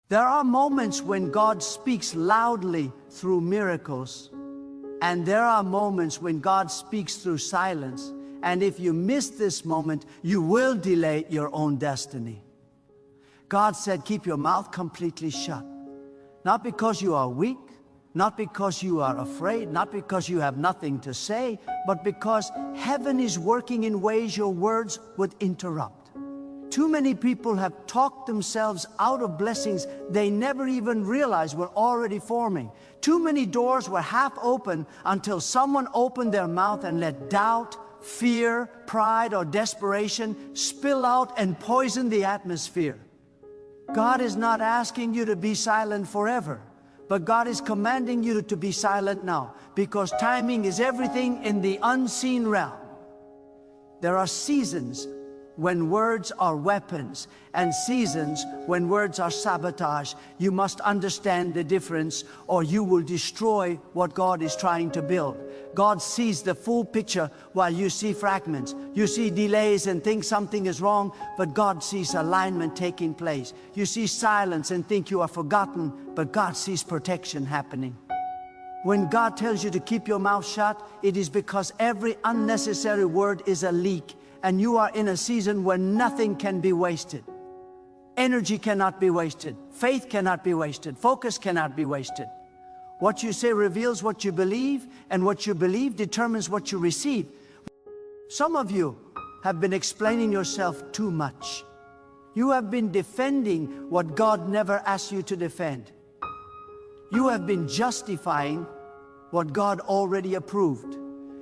There are moments when God speaks loudly through miracles, and there are moments when God speaks through silence. And if you miss this moment, you will delay your own destiny. God said, keep your mouth completely shut. Not because you are weak, not because you are afraid, not because you have nothing to say, but because heaven is working in ways your words would interrupt. Too many people have talked themselves out of blessings they never even realized were already forming. Too many doors were half open until someone opened their mouth and let doubt, fear, pride, or desperation spill out and poison the atmosphere. God is not asking you to be silent forever, but God is commanding you to be silent now, because timing is everything in the unseen realm. There are seasons when words are weapons, and seasons when words are sabotage. You must understand the difference, or you will destroy what God is trying to build. God sees the full picture while you see fragments. You see delays and think something is wrong, but God sees alignment taking place. You see silence and think you are forgotten, but God sees protection happening. When God tells you to keep your mouth shut, it is because every unnecessary word is a leak, and you are in a season where nothing can be wasted. Energy cannot be wasted. Faith cannot be wasted. Focus cannot be wasted. What you say reveals what you believe, and what you believe determines what you receive. Some of you have been explaining yourself too much. You have been defending what God never asked you to defend. You have been justifying what God already approved.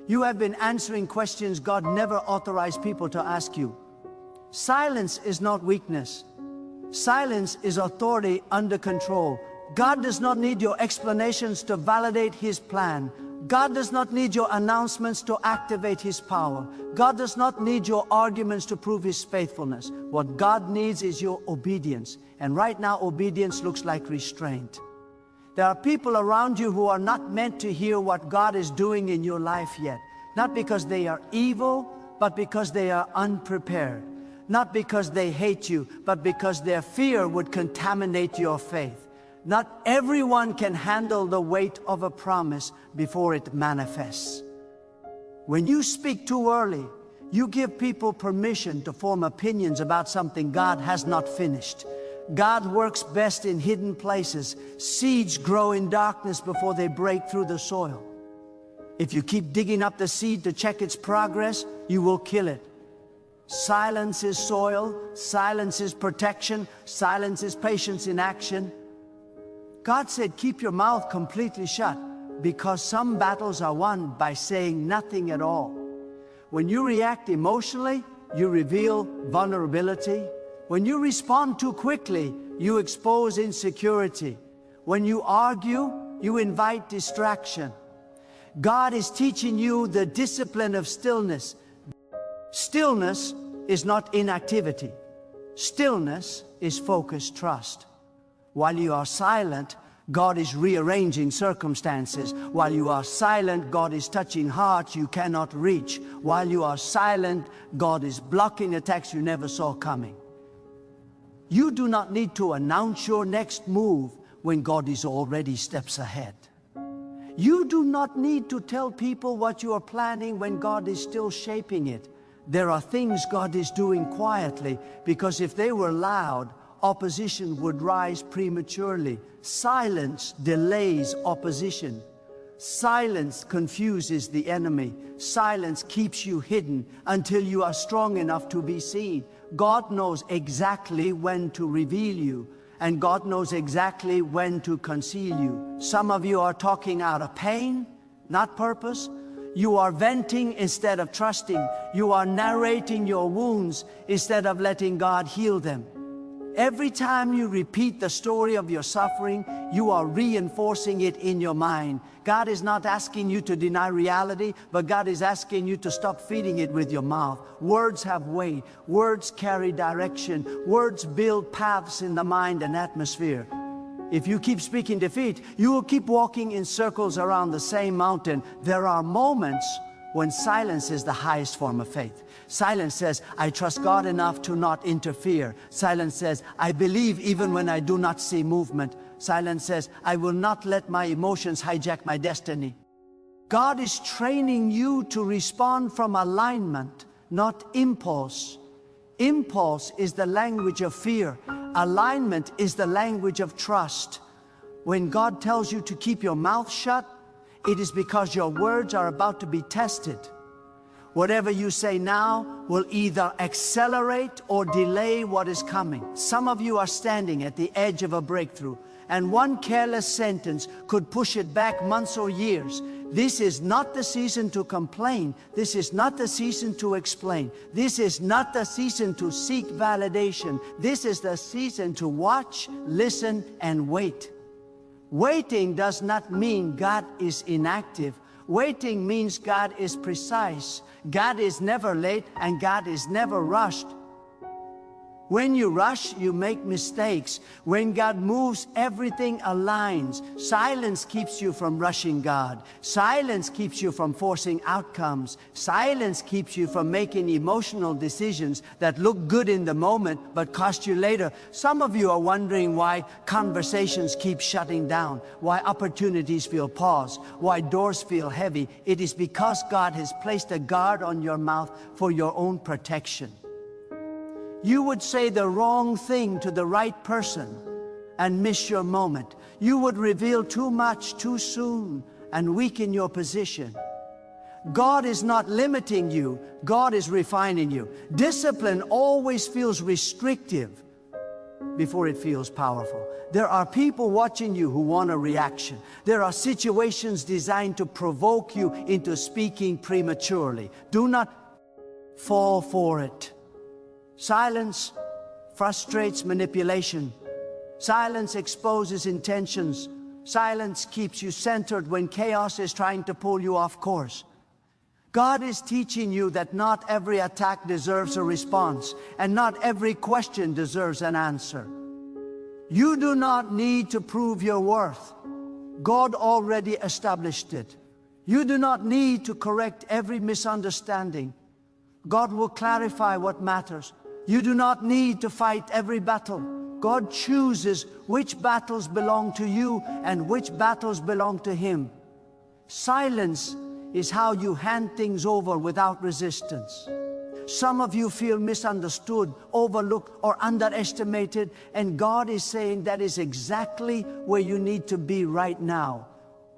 You have been answering questions God never authorized people to ask you. Silence is not weakness. Silence is authority under control. God does not need your explanations to validate His plan. God does not need your announcements to activate His power. God does not need your arguments to prove His faithfulness. What God needs is your obedience. And right now, obedience looks like restraint. There are people around you who are not meant to hear what God is doing in your life yet. Not because they are evil, but because they are unprepared. Not because they hate you, but because their fear would contaminate your faith. Not everyone can handle the weight of a promise before it manifests. When you speak too early, you give people permission to form opinions about something God has not finished. God works best in hidden places. Seeds grow in darkness before they break through the soil. If you keep digging up the seed to check its progress, you will kill it. Silence is soil. Silence is protection. Silence is patience in action. God said, keep your mouth completely shut, because some battles are won by saying nothing at all. When you react emotionally, you reveal vulnerability. When you respond too quickly, you expose insecurity. When you argue, you invite distraction. God is teaching you the discipline of stillness. Stillness is not inactivity. Stillness is focused trust. While you are silent, God is rearranging circumstances. While you are silent, God is touching hearts you cannot reach. While you are silent, God is blocking attacks you never saw coming. You do not need to announce your next move when God is already steps ahead. You do not need to tell people what you are planning when God is still shaping it. There are things God is doing quietly, because if they were loud, opposition would rise prematurely. Silence delays opposition. Silence confuses the enemy. Silence keeps you hidden until you are strong enough to be seen. God knows exactly when to reveal you, and God knows exactly when to conceal you. Some of you are talking out of pain, not purpose. You are venting instead of trusting. You are narrating your wounds instead of letting God heal them. Every time you repeat the story of your suffering, you are reinforcing it in your mind. God is not asking you to deny reality, but God is asking you to stop feeding it with your mouth. Words have weight. Words carry direction. Words build paths in the mind and atmosphere. If you keep speaking defeat, you will keep walking in circles around the same mountain. There are moments when silence is the highest form of faith. Silence says, I trust God enough to not interfere. Silence says, I believe even when I do not see movement. Silence says, I will not let my emotions hijack my destiny. God is training you to respond from alignment, not impulse. Impulse is the language of fear. Alignment is the language of trust. When God tells you to keep your mouth shut, it is because your words are about to be tested. Whatever you say now will either accelerate or delay what is coming. Some of you are standing at the edge of a breakthrough, and one careless sentence could push it back months or years. This is not the season to complain. This is not the season to explain. This is not the season to seek validation. This is the season to watch, listen, and wait. Waiting does not mean God is inactive. Waiting means God is precise. God is never late, and God is never rushed. When you rush, you make mistakes. When God moves, everything aligns. Silence keeps you from rushing God. Silence keeps you from forcing outcomes. Silence keeps you from making emotional decisions that look good in the moment but cost you later. Some of you are wondering why conversations keep shutting down, why opportunities feel paused, why doors feel heavy. It is because God has placed a guard on your mouth for your own protection. You would say the wrong thing to the right person and miss your moment. You would reveal too much too soon and weaken your position. God is not limiting you. God is refining you. Discipline always feels restrictive before it feels powerful. There are people watching you who want a reaction. There are situations designed to provoke you into speaking prematurely. Do not fall for it. Silence frustrates manipulation. Silence exposes intentions. Silence keeps you centered when chaos is trying to pull you off course. God is teaching you that not every attack deserves a response, and not every question deserves an answer. You do not need to prove your worth. God already established it. You do not need to correct every misunderstanding. God will clarify what matters. You do not need to fight every battle. God chooses which battles belong to you and which battles belong to Him. Silence is how you hand things over without resistance. Some of you feel misunderstood, overlooked, or underestimated, and God is saying that is exactly where you need to be right now.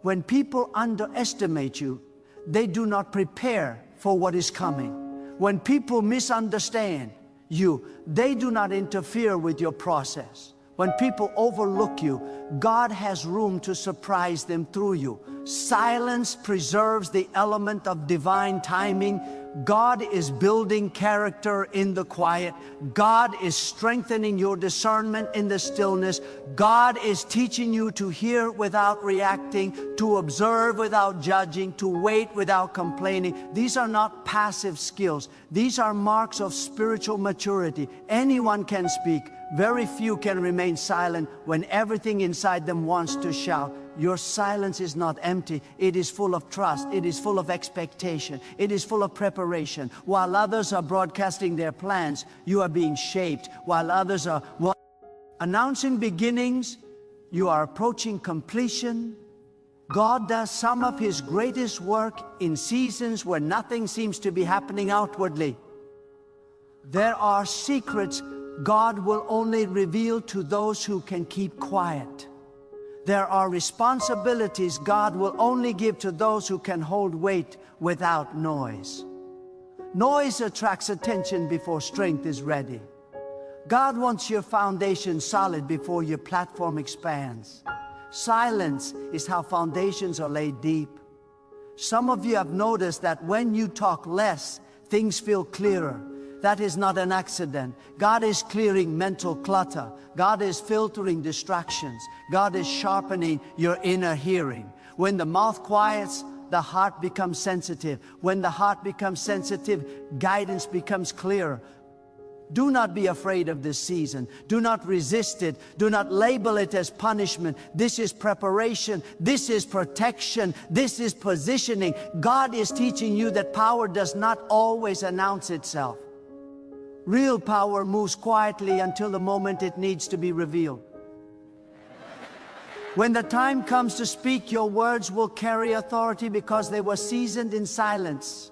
When people underestimate you, they do not prepare for what is coming. When people misunderstand you, they do not interfere with your process. When people overlook you, God has room to surprise them through you. Silence preserves the element of divine timing. God is building character in the quiet. God is strengthening your discernment in the stillness. God is teaching you to hear without reacting, to observe without judging, to wait without complaining. These are not passive skills. These are marks of spiritual maturity. Anyone can speak. Very few can remain silent when everything inside them wants to shout. Your silence is not empty. It is full of trust. It is full of expectation. It is full of preparation. While others are broadcasting their plans, you are being shaped. While others are announcing beginnings, you are approaching completion. God does some of His greatest work in seasons where nothing seems to be happening outwardly. There are secrets God will only reveal to those who can keep quiet. There are responsibilities God will only give to those who can hold weight without noise. Noise attracts attention before strength is ready. God wants your foundation solid before your platform expands. Silence is how foundations are laid deep. Some of you have noticed that when you talk less, things feel clearer. That is not an accident. God is clearing mental clutter. God is filtering distractions. God is sharpening your inner hearing. When the mouth quiets, the heart becomes sensitive. When the heart becomes sensitive, guidance becomes clearer. Do not be afraid of this season. Do not resist it. Do not label it as punishment. This is preparation. This is protection. This is positioning. God is teaching you that power does not always announce itself. Real power moves quietly until the moment it needs to be revealed. When the time comes to speak, your words will carry authority because they were seasoned in silence.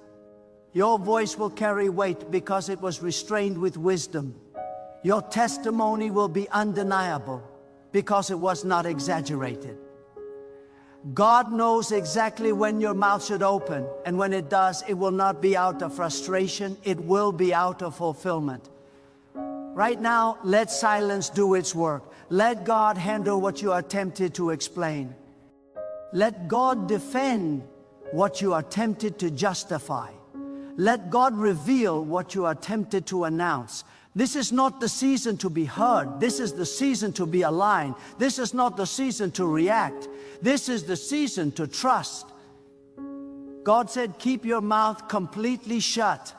Your voice will carry weight because it was restrained with wisdom. Your testimony will be undeniable because it was not exaggerated. God knows exactly when your mouth should open, and when it does, it will not be out of frustration, it will be out of fulfillment. Right now, let silence do its work. Let God handle what you are tempted to explain. Let God defend what you are tempted to justify. Let God reveal what you are tempted to announce. This is not the season to be heard. This is the season to be aligned. This is not the season to react. This is the season to trust. God said, keep your mouth completely shut,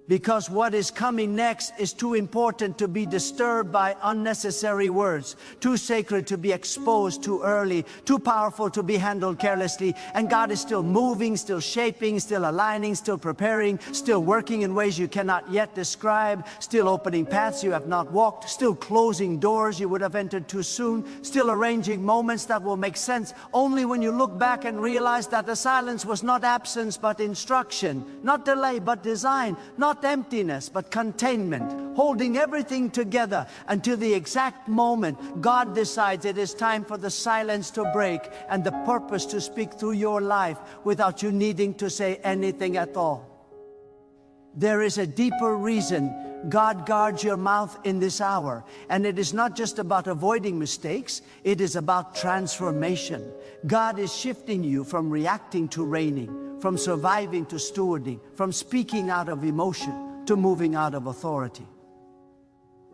because what is coming next is too important to be disturbed by unnecessary words, too sacred to be exposed too early, too powerful to be handled carelessly. And God is still moving, still shaping, still aligning, still preparing, still working in ways you cannot yet describe, still opening paths you have not walked, still closing doors you would have entered too soon, still arranging moments that will make sense only when you look back and realize that the silence was not absence but instruction, not delay but design, not emptiness but containment, holding everything together until the exact moment God decides it is time for the silence to break and the purpose to speak through your life without you needing to say anything at all. There is a deeper reason God guards your mouth in this hour, and it is not just about avoiding mistakes, it is about transformation. God is shifting you from reacting to reigning, from surviving to stewarding, from speaking out of emotion to moving out of authority.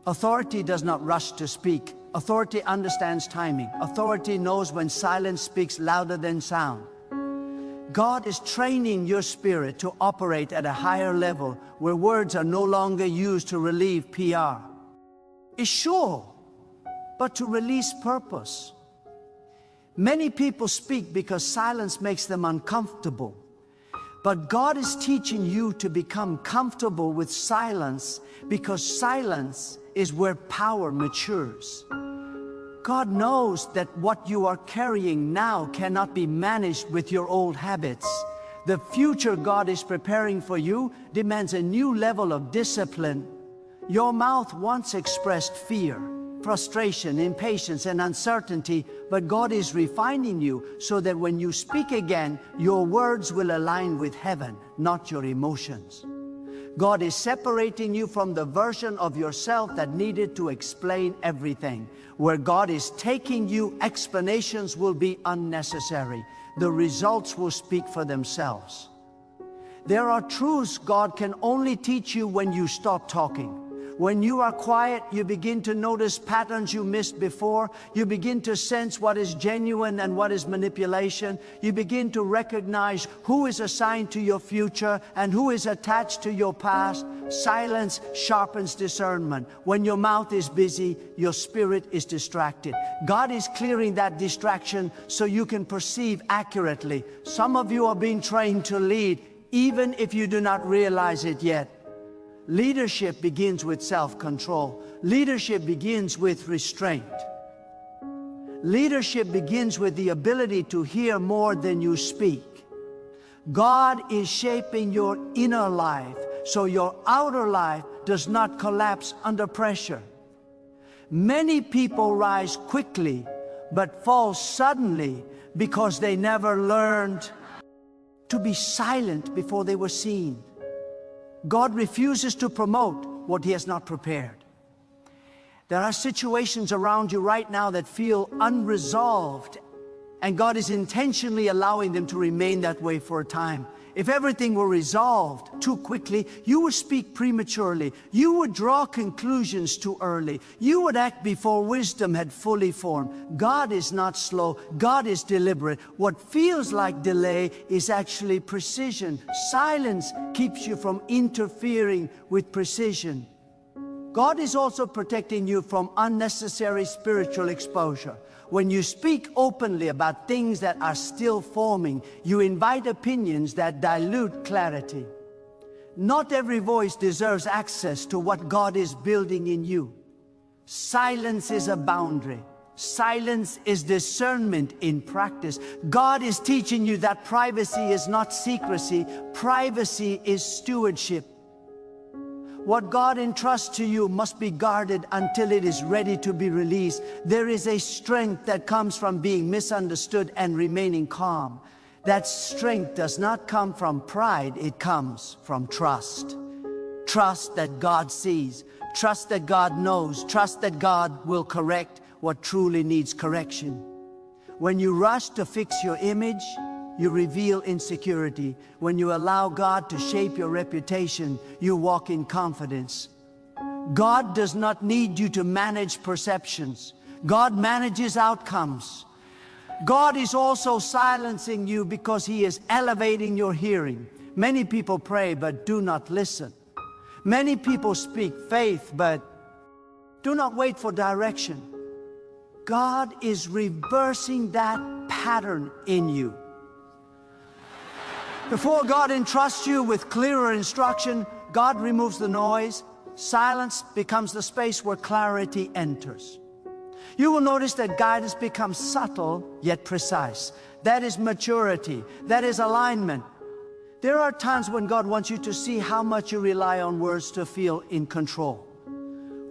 Authority does not rush to speak. Authority understands timing. Authority knows when silence speaks louder than sound. God is training your spirit to operate at a higher level where words are no longer used to relieve PR. It's sure, but to release purpose. Many people speak because silence makes them uncomfortable. But God is teaching you to become comfortable with silence, because silence is where power matures. God knows that what you are carrying now cannot be managed with your old habits. The future God is preparing for you demands a new level of discipline. Your mouth once expressed fear, frustration, impatience, and uncertainty, but God is refining you so that when you speak again, your words will align with heaven, not your emotions. God is separating you from the version of yourself that needed to explain everything. Where God is taking you, explanations will be unnecessary. The results will speak for themselves. There are truths God can only teach you when you stop talking. When you are quiet, you begin to notice patterns you missed before. You begin to sense what is genuine and what is manipulation. You begin to recognize who is assigned to your future and who is attached to your past. Silence sharpens discernment. When your mouth is busy, your spirit is distracted. God is clearing that distraction so you can perceive accurately. Some of you are being trained to lead, even if you do not realize it yet. Leadership begins with self-control. Leadership begins with restraint. Leadership begins with the ability to hear more than you speak. God is shaping your inner life so your outer life does not collapse under pressure. Many people rise quickly but fall suddenly because they never learned to be silent before they were seen. God refuses to promote what He has not prepared. There are situations around you right now that feel unresolved, and God is intentionally allowing them to remain that way for a time. If everything were resolved too quickly, you would speak prematurely. You would draw conclusions too early. You would act before wisdom had fully formed. God is not slow. God is deliberate. What feels like delay is actually precision. Silence keeps you from interfering with precision. God is also protecting you from unnecessary spiritual exposure. When you speak openly about things that are still forming, you invite opinions that dilute clarity. Not every voice deserves access to what God is building in you. Silence is a boundary. Silence is discernment in practice. God is teaching you that privacy is not secrecy. Privacy is stewardship. What God entrusts to you must be guarded until it is ready to be released. There is a strength that comes from being misunderstood and remaining calm. That strength does not come from pride, it comes from trust. Trust that God sees, trust that God knows, trust that God will correct what truly needs correction. When you rush to fix your image, you reveal insecurity. When you allow God to shape your reputation, you walk in confidence. God does not need you to manage perceptions. God manages outcomes. God is also silencing you because He is elevating your hearing. Many people pray but do not listen. Many people speak faith but do not wait for direction. God is reversing that pattern in you. Before God entrusts you with clearer instruction, God removes the noise. Silence becomes the space where clarity enters. You will notice that guidance becomes subtle yet precise. That is maturity. That is alignment. There are times when God wants you to see how much you rely on words to feel in control.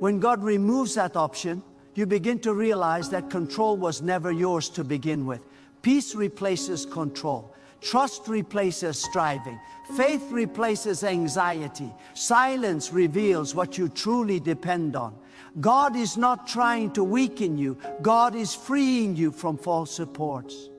When God removes that option, you begin to realize that control was never yours to begin with. Peace replaces control. Trust replaces striving. Faith replaces anxiety. Silence reveals what you truly depend on. God is not trying to weaken you. God is freeing you from false supports.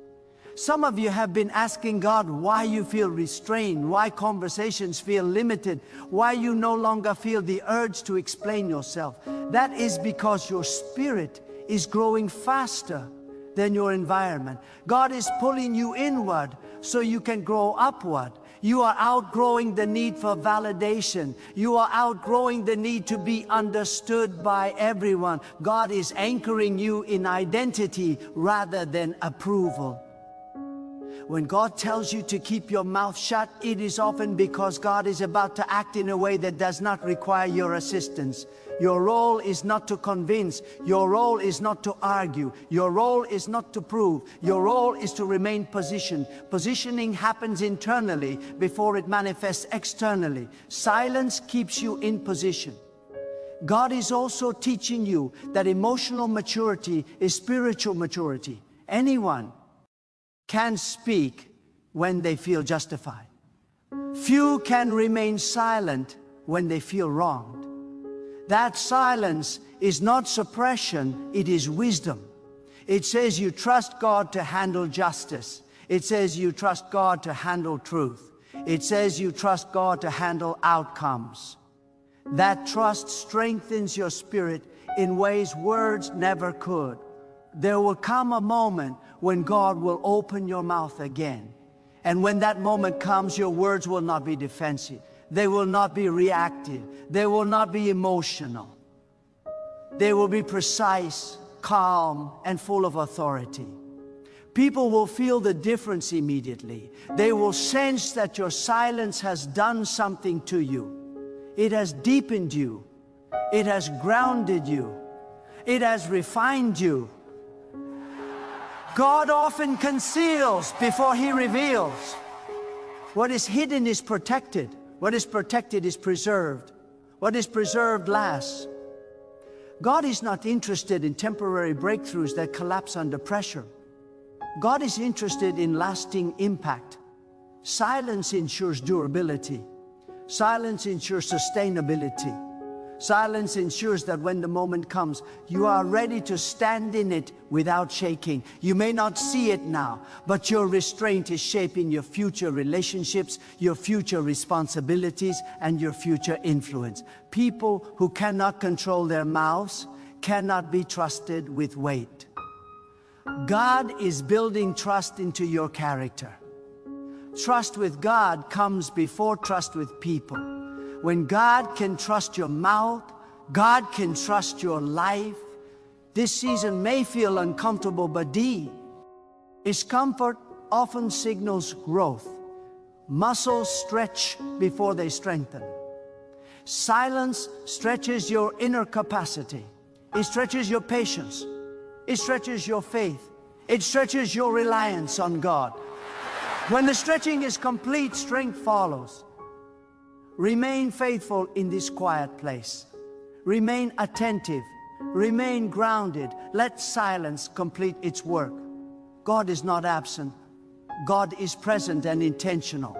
Some of you have been asking God why you feel restrained, why conversations feel limited, why you no longer feel the urge to explain yourself. That is because your spirit is growing faster than your environment. God is pulling you inward so you can grow upward. You are outgrowing the need for validation. You are outgrowing the need to be understood by everyone. God is anchoring you in identity rather than approval. When God tells you to keep your mouth shut, it is often because God is about to act in a way that does not require your assistance. Your role is not to convince. Your role is not to argue. Your role is not to prove. Your role is to remain positioned. Positioning happens internally before it manifests externally. Silence keeps you in position. God is also teaching you that emotional maturity is spiritual maturity. Anyone can speak when they feel justified. Few can remain silent when they feel wronged. That silence is not suppression, it is wisdom. It says you trust God to handle justice. It says you trust God to handle truth. It says you trust God to handle outcomes. That trust strengthens your spirit in ways words never could. There will come a moment when God will open your mouth again. And when that moment comes, your words will not be defensive. They will not be reactive. They will not be emotional. They will be precise, calm, and full of authority. People will feel the difference immediately. They will sense that your silence has done something to you. It has deepened you. It has grounded you. It has refined you. God often conceals before He reveals. What is hidden is protected. What is protected is preserved. What is preserved lasts. God is not interested in temporary breakthroughs that collapse under pressure. God is interested in lasting impact. Silence ensures durability. Silence ensures sustainability. Silence ensures that when the moment comes, you are ready to stand in it without shaking. You may not see it now, but your restraint is shaping your future relationships, your future responsibilities, and your future influence. People who cannot control their mouths cannot be trusted with weight. God is building trust into your character. Trust with God comes before trust with people. When God can trust your mouth, God can trust your life. This season may feel uncomfortable, but discomfort often signals growth. Muscles stretch before they strengthen. Silence stretches your inner capacity. It stretches your patience. It stretches your faith. It stretches your reliance on God. When the stretching is complete, strength follows. Remain faithful in this quiet place. Remain attentive. Remain grounded. Let silence complete its work. God is not absent. God is present and intentional.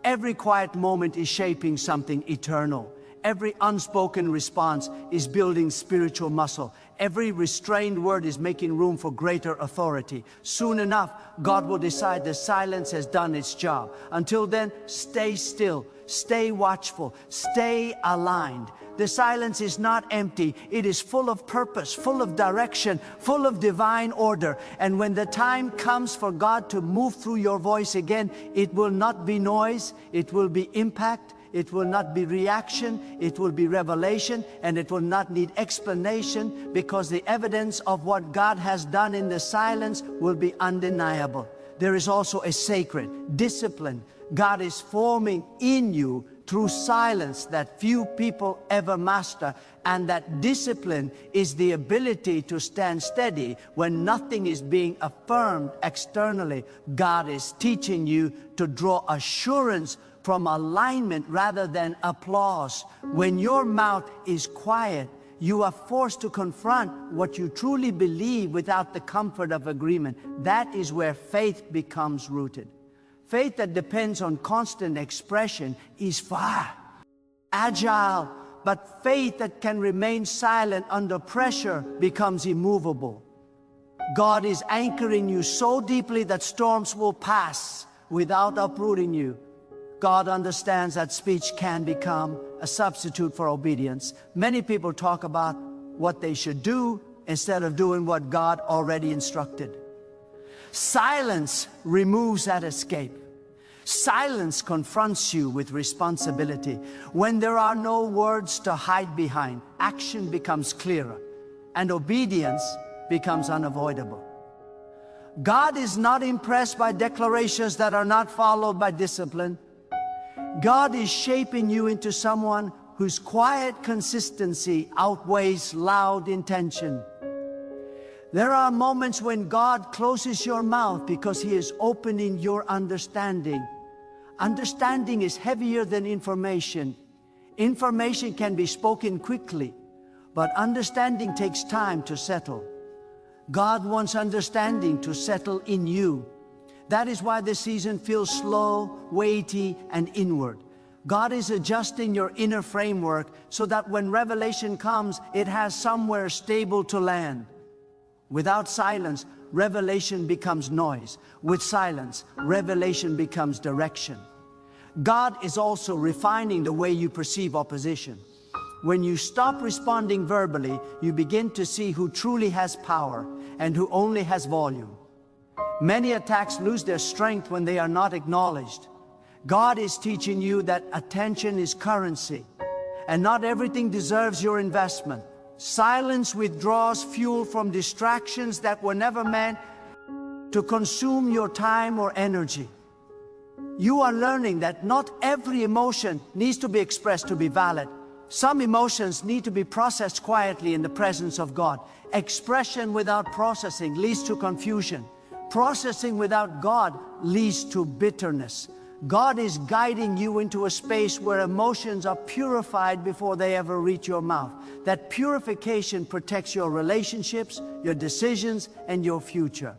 Every quiet moment is shaping something eternal. Every unspoken response is building spiritual muscle. Every restrained word is making room for greater authority. Soon enough, God will decide the silence has done its job. Until then, stay still, stay watchful, stay aligned. The silence is not empty. It is full of purpose, full of direction, full of divine order. And when the time comes for God to move through your voice again, it will not be noise, it will be impact. It will not be reaction, it will be revelation, and it will not need explanation, because the evidence of what God has done in the silence will be undeniable. There is also a sacred discipline God is forming in you through silence that few people ever master, and that discipline is the ability to stand steady when nothing is being affirmed externally. God is teaching you to draw assurance from alignment rather than applause. When your mouth is quiet, you are forced to confront what you truly believe without the comfort of agreement. That is where faith becomes rooted. Faith that depends on constant expression is far agile, but faith that can remain silent under pressure becomes immovable. God is anchoring you so deeply that storms will pass without uprooting you. God understands that speech can become a substitute for obedience. Many people talk about what they should do instead of doing what God already instructed. Silence removes that escape. Silence confronts you with responsibility. When there are no words to hide behind, action becomes clearer, and obedience becomes unavoidable. God is not impressed by declarations that are not followed by discipline. God is shaping you into someone whose quiet consistency outweighs loud intention. There are moments when God closes your mouth because He is opening your understanding. Understanding is heavier than information. Information can be spoken quickly, but understanding takes time to settle. God wants understanding to settle in you. That is why this season feels slow, weighty, and inward. God is adjusting your inner framework so that when revelation comes, it has somewhere stable to land. Without silence, revelation becomes noise. With silence, revelation becomes direction. God is also refining the way you perceive opposition. When you stop responding verbally, you begin to see who truly has power and who only has volume. Many attacks lose their strength when they are not acknowledged. God is teaching you that attention is currency, and not everything deserves your investment. Silence withdraws fuel from distractions that were never meant to consume your time or energy. You are learning that not every emotion needs to be expressed to be valid. Some emotions need to be processed quietly in the presence of God. Expression without processing leads to confusion. Processing without God leads to bitterness. God is guiding you into a space where emotions are purified before they ever reach your mouth. That purification protects your relationships, your decisions, and your future.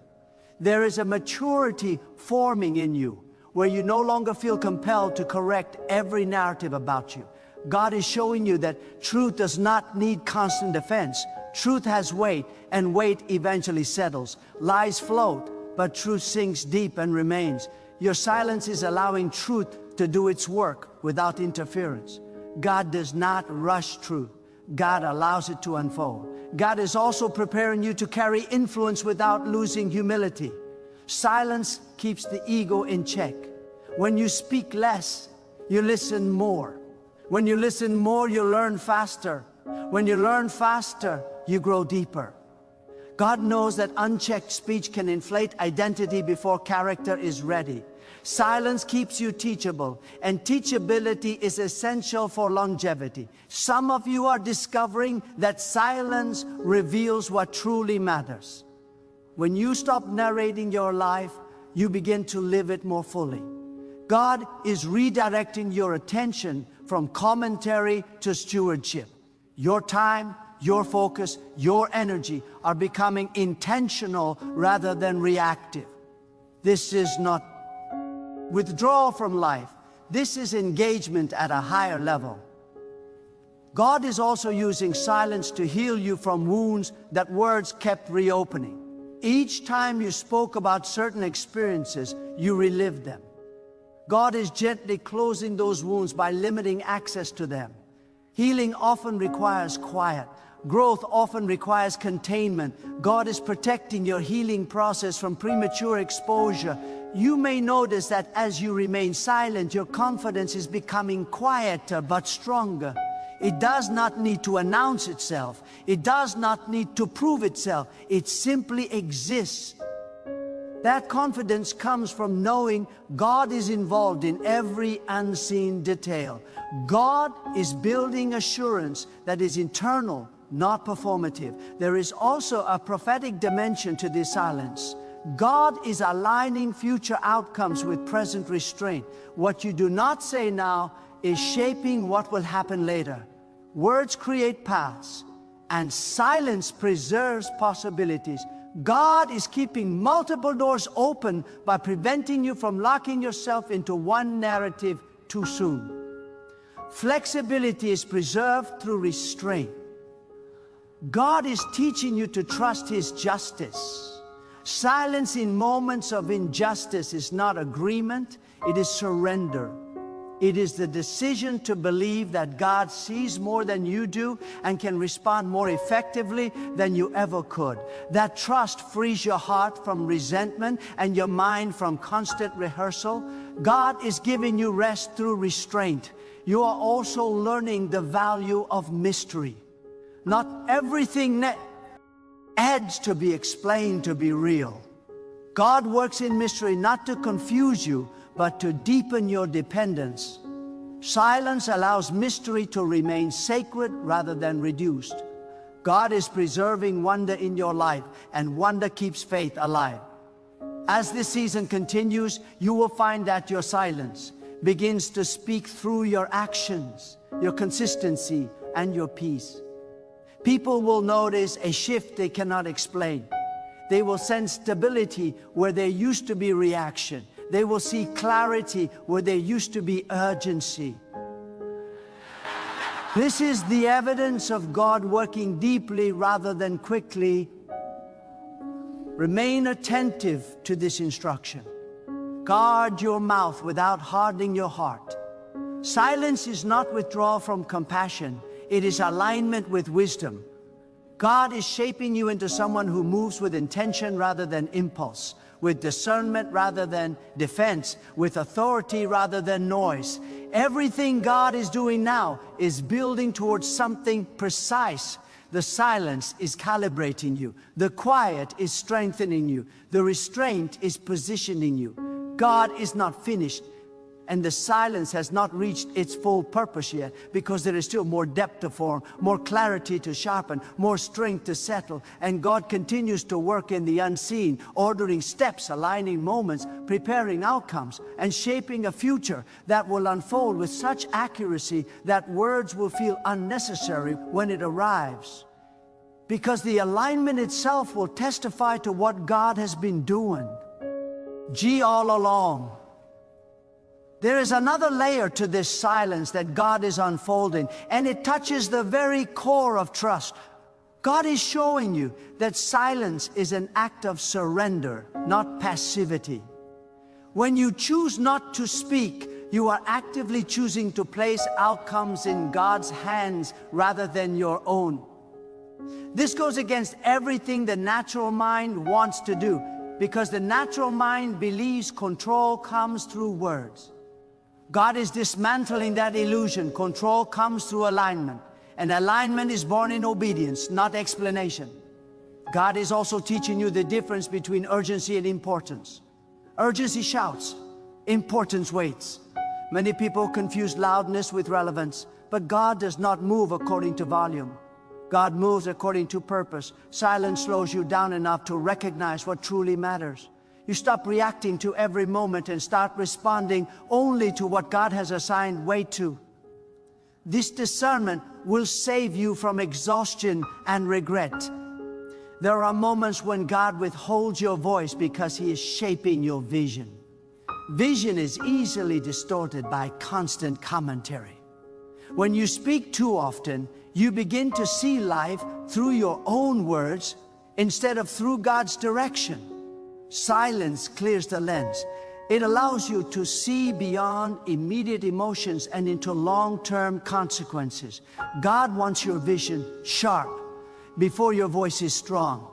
There is a maturity forming in you where you no longer feel compelled to correct every narrative about you. God is showing you that truth does not need constant defense. Truth has weight, and weight eventually settles. Lies float, but truth sinks deep and remains. Your silence is allowing truth to do its work without interference. God does not rush truth. God allows it to unfold. God is also preparing you to carry influence without losing humility. Silence keeps the ego in check. When you speak less, you listen more. When you listen more, you learn faster. When you learn faster, you grow deeper. God knows that unchecked speech can inflate identity before character is ready. Silence keeps you teachable, and teachability is essential for longevity. Some of you are discovering that silence reveals what truly matters. When you stop narrating your life, you begin to live it more fully. God is redirecting your attention from commentary to stewardship. Your time, your focus, your energy are becoming intentional rather than reactive. This is not withdrawal from life. This is engagement at a higher level. God is also using silence to heal you from wounds that words kept reopening. Each time you spoke about certain experiences, you relived them. God is gently closing those wounds by limiting access to them. Healing often requires quiet. Growth often requires containment. God is protecting your healing process from premature exposure. You may notice that as you remain silent, your confidence is becoming quieter but stronger. It does not need to announce itself. It does not need to prove itself. It simply exists. That confidence comes from knowing God is involved in every unseen detail. God is building assurance that is internal, not performative. There is also a prophetic dimension to this silence. God is aligning future outcomes with present restraint. What you do not say now is shaping what will happen later. Words create paths, and silence preserves possibilities. God is keeping multiple doors open by preventing you from locking yourself into one narrative too soon. Flexibility is preserved through restraint. God is teaching you to trust His justice. Silence in moments of injustice is not agreement, it is surrender. It is the decision to believe that God sees more than you do and can respond more effectively than you ever could. That trust frees your heart from resentment and your mind from constant rehearsal. God is giving you rest through restraint. You are also learning the value of mystery. Not everything adds to be explained to be real. God works in mystery not to confuse you, but to deepen your dependence. Silence allows mystery to remain sacred rather than reduced. God is preserving wonder in your life, and wonder keeps faith alive. As this season continues, you will find that your silence begins to speak through your actions, your consistency, and your peace. People will notice a shift they cannot explain. They will sense stability where there used to be reaction. They will see clarity where there used to be urgency. This is the evidence of God working deeply rather than quickly. Remain attentive to this instruction. Guard your mouth without hardening your heart. Silence is not withdrawal from compassion. It is alignment with wisdom. God is shaping you into someone who moves with intention rather than impulse, with discernment rather than defense, with authority rather than noise. Everything God is doing now is building towards something precise. The silence is calibrating you. The quiet is strengthening you. The restraint is positioning you. God is not finished, and the silence has not reached its full purpose yet, because there is still more depth to form, more clarity to sharpen, more strength to settle, and God continues to work in the unseen, ordering steps, aligning moments, preparing outcomes, and shaping a future that will unfold with such accuracy that words will feel unnecessary when it arrives. Because the alignment itself will testify to what God has been doing. All along. There is another layer to this silence that God is unfolding, and it touches the very core of trust. God is showing you that silence is an act of surrender, not passivity. When you choose not to speak, you are actively choosing to place outcomes in God's hands rather than your own. This goes against everything the natural mind wants to do, because the natural mind believes control comes through words. God is dismantling that illusion. Control comes through alignment. And alignment is born in obedience, not explanation. God is also teaching you the difference between urgency and importance. Urgency shouts, importance waits. Many people confuse loudness with relevance, but God does not move according to volume. God moves according to purpose. Silence slows you down enough to recognize what truly matters. You stop reacting to every moment and start responding only to what God has assigned weight to. This discernment will save you from exhaustion and regret. There are moments when God withholds your voice because He is shaping your vision. Vision is easily distorted by constant commentary. When you speak too often, you begin to see life through your own words instead of through God's direction. Silence clears the lens. It allows you to see beyond immediate emotions and into long-term consequences. God wants your vision sharp before your voice is strong.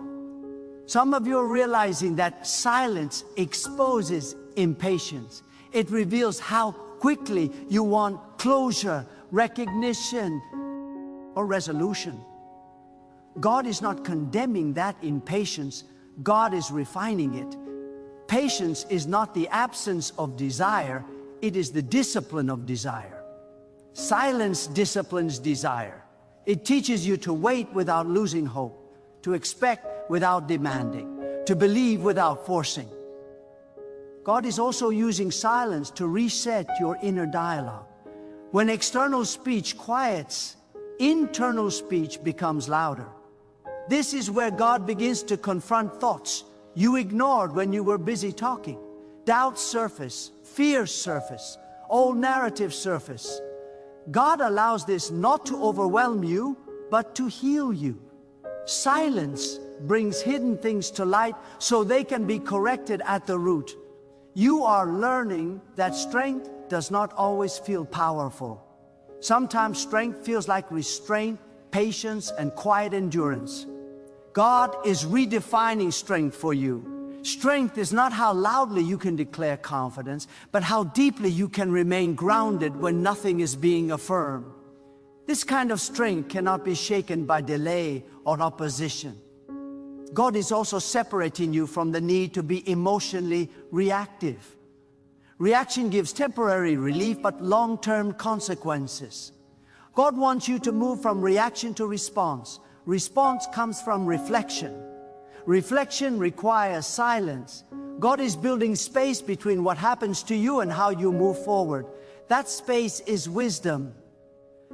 Some of you are realizing that silence exposes impatience. It reveals how quickly you want closure, recognition, or resolution. God is not condemning that impatience. God is refining it. Patience is not the absence of desire, it is the discipline of desire. Silence disciplines desire. It teaches you to wait without losing hope, to expect without demanding, to believe without forcing. God is also using silence to reset your inner dialogue. When external speech quiets, internal speech becomes louder. This is where God begins to confront thoughts you ignored when you were busy talking. Doubts surface, fears surface, old narratives surface. God allows this not to overwhelm you, but to heal you. Silence brings hidden things to light so they can be corrected at the root. You are learning that strength does not always feel powerful. Sometimes strength feels like restraint, patience, and quiet endurance. God is redefining strength for you. Strength is not how loudly you can declare confidence, but how deeply you can remain grounded when nothing is being affirmed. This kind of strength cannot be shaken by delay or opposition. God is also separating you from the need to be emotionally reactive. Reaction gives temporary relief, but long-term consequences. God wants you to move from reaction to response. Response comes from reflection. Reflection requires silence. God is building space between what happens to you and how you move forward. That space is wisdom.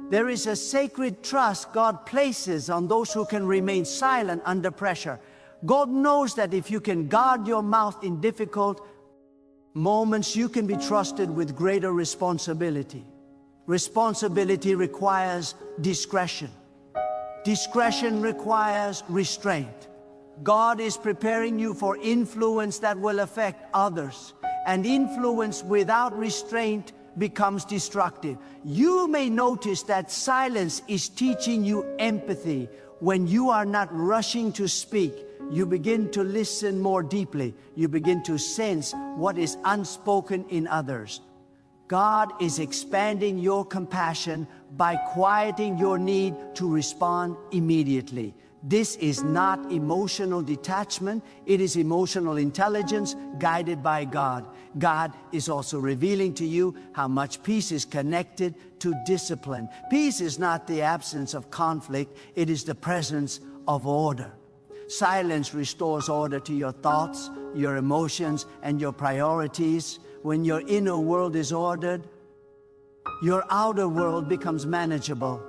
There is a sacred trust God places on those who can remain silent under pressure. God knows that if you can guard your mouth in difficult moments, you can be trusted with greater responsibility. Responsibility requires discretion. Discretion requires restraint. God is preparing you for influence that will affect others, and influence without restraint becomes destructive. You may notice that silence is teaching you empathy. When you are not rushing to speak, you begin to listen more deeply. You begin to sense what is unspoken in others. God is expanding your compassion by quieting your need to respond immediately. This is not emotional detachment, it is emotional intelligence guided by God. God is also revealing to you how much peace is connected to discipline. Peace is not the absence of conflict, it is the presence of order. Silence restores order to your thoughts, your emotions, and your priorities. When your inner world is ordered, your outer world becomes manageable.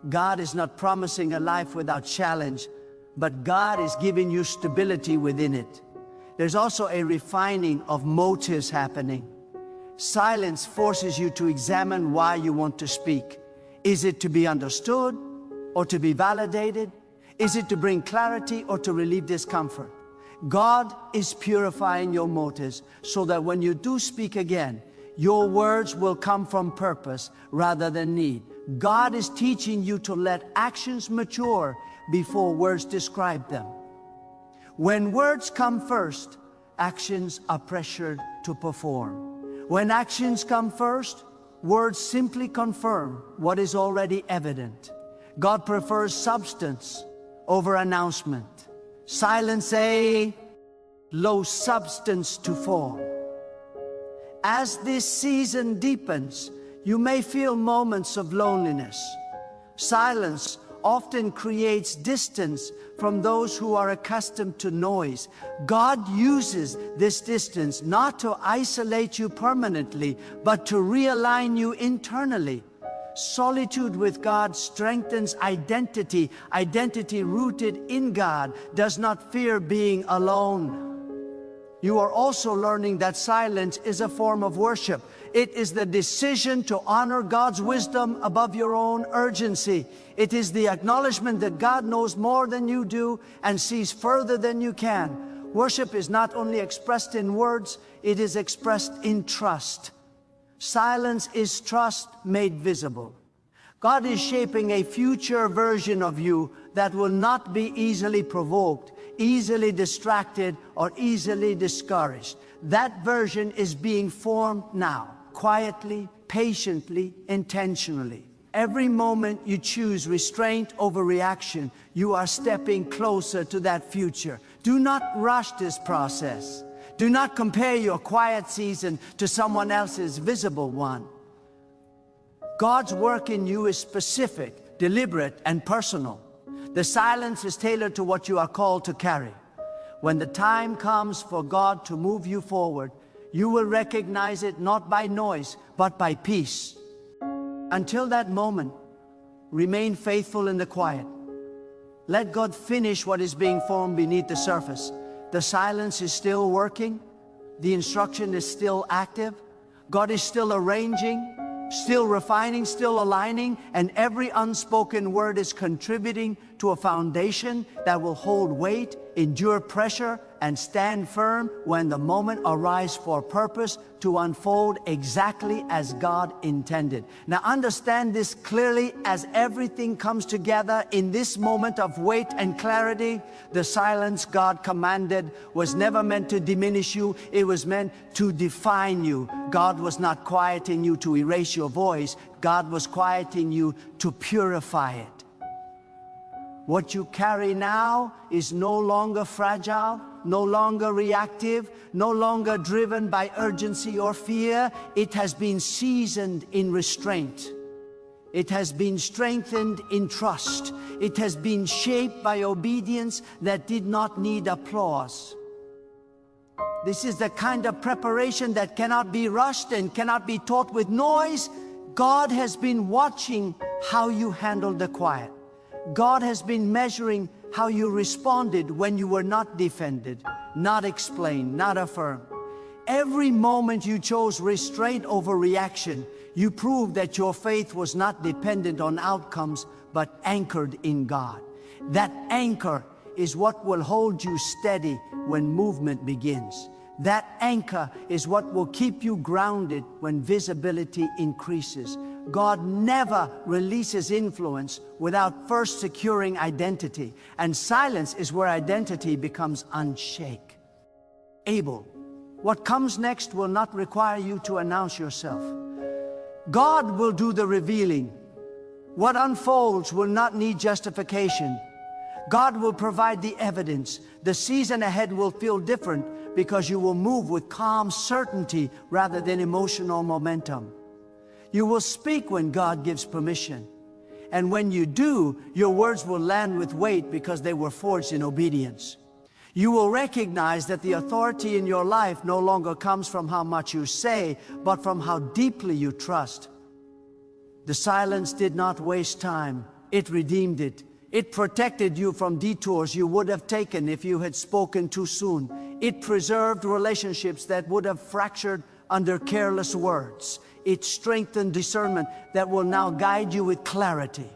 God is not promising a life without challenge, but God is giving you stability within it. There's also a refining of motives happening. Silence forces you to examine why you want to speak. Is it to be understood or to be validated? Is it to bring clarity or to relieve discomfort? God is purifying your motives so that when you do speak again, your words will come from purpose rather than need. God is teaching you to let actions mature before words describe them. When words come first, actions are pressured to perform. When actions come first, words simply confirm what is already evident. God prefers substance over announcement. Silence a low substance to form. As this season deepens, you may feel moments of loneliness. Silence often creates distance from those who are accustomed to noise. God uses this distance not to isolate you permanently, but to realign you internally. Solitude with God strengthens identity. Identity rooted in God does not fear being alone. You are also learning that silence is a form of worship. It is the decision to honor God's wisdom above your own urgency. It is the acknowledgement that God knows more than you do and sees further than you can. Worship is not only expressed in words, it is expressed in trust. Silence is trust made visible. God is shaping a future version of you that will not be easily provoked, easily distracted, or easily discouraged. That version is being formed now, quietly, patiently, intentionally. Every moment you choose restraint over reaction, you are stepping closer to that future. Do not rush this process. Do not compare your quiet season to someone else's visible one. God's work in you is specific, deliberate, and personal. The silence is tailored to what you are called to carry. When the time comes for God to move you forward, you will recognize it not by noise, but by peace. Until that moment, remain faithful in the quiet. Let God finish what is being formed beneath the surface. The silence is still working. The instruction is still active. God is still arranging, still refining, still aligning, and every unspoken word is contributing to a foundation that will hold weight, endure pressure, and stand firm when the moment arrives for purpose to unfold exactly as God intended. Now understand this clearly as everything comes together in this moment of weight and clarity. The silence God commanded was never meant to diminish you. It was meant to define you. God was not quieting you to erase your voice. God was quieting you to purify it. What you carry now is no longer fragile, no longer reactive, no longer driven by urgency or fear. It has been seasoned in restraint. It has been strengthened in trust. It has been shaped by obedience that did not need applause. This is the kind of preparation that cannot be rushed and cannot be taught with noise. God has been watching how you handled the quiet. God has been measuring how you responded when you were not defended, not explained, not affirmed. Every moment you chose restraint over reaction, you proved that your faith was not dependent on outcomes, but anchored in God. That anchor is what will hold you steady when movement begins. That anchor is what will keep you grounded when visibility increases. God never releases influence without first securing identity, and silence is where identity becomes unshake. Able. What comes next will not require you to announce yourself. God will do the revealing. What unfolds will not need justification. God will provide the evidence. The season ahead will feel different because you will move with calm certainty rather than emotional momentum. You will speak when God gives permission. And when you do, your words will land with weight because they were forged in obedience. You will recognize that the authority in your life no longer comes from how much you say, but from how deeply you trust. The silence did not waste time. It redeemed it. It protected you from detours you would have taken if you had spoken too soon. It preserved relationships that would have fractured under careless words. It strengthened discernment that will now guide you with clarity.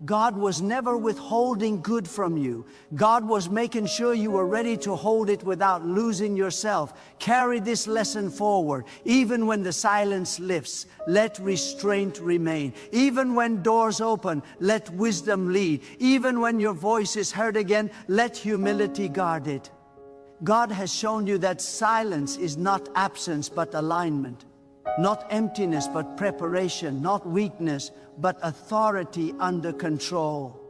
God was never withholding good from you. God was making sure you were ready to hold it without losing yourself. Carry this lesson forward. Even when the silence lifts, let restraint remain. Even when doors open, let wisdom lead. Even when your voice is heard again, let humility guard it. God has shown you that silence is not absence but alignment. Not emptiness, but preparation. Not weakness, but authority under control.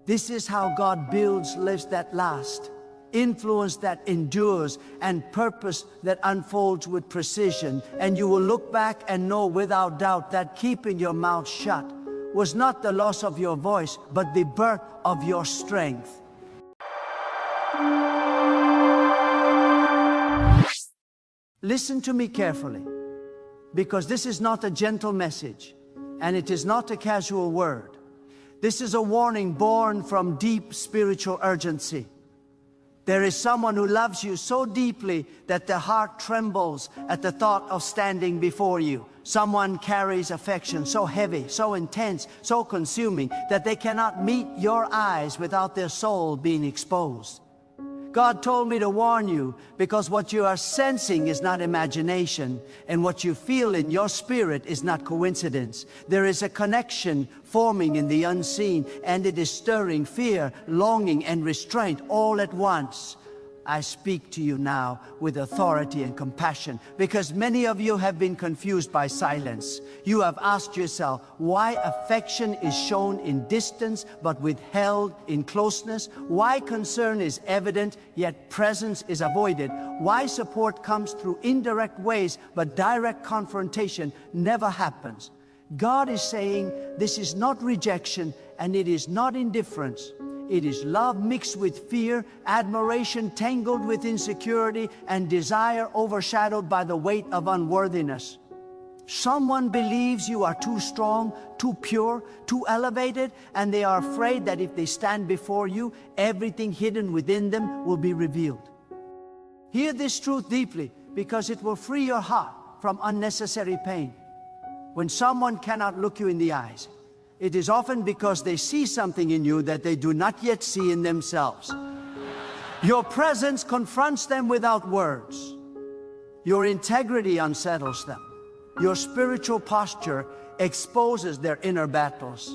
This is how God builds lives that last, influence that endures, and purpose that unfolds with precision. And you will look back and know without doubt that keeping your mouth shut was not the loss of your voice, but the birth of your strength. Listen to me carefully, because this is not a gentle message, and it is not a casual word. This is a warning born from deep spiritual urgency. There is someone who loves you so deeply that their heart trembles at the thought of standing before you. Someone carries affection so heavy, so intense, so consuming that they cannot meet your eyes without their soul being exposed. God told me to warn you, because what you are sensing is not imagination, and what you feel in your spirit is not coincidence. There is a connection forming in the unseen, and it is stirring fear, longing, and restraint all at once. I speak to you now with authority and compassion, because many of you have been confused by silence. You have asked yourself why affection is shown in distance but withheld in closeness, why concern is evident yet presence is avoided, why support comes through indirect ways but direct confrontation never happens. God is saying this is not rejection and it is not indifference. It is love mixed with fear, admiration tangled with insecurity, and desire overshadowed by the weight of unworthiness. Someone believes you are too strong, too pure, too elevated, and they are afraid that if they stand before you, everything hidden within them will be revealed. Hear this truth deeply, because it will free your heart from unnecessary pain. When someone cannot look you in the eyes, it is often because they see something in you that they do not yet see in themselves. Your presence confronts them without words. Your integrity unsettles them. Your spiritual posture exposes their inner battles.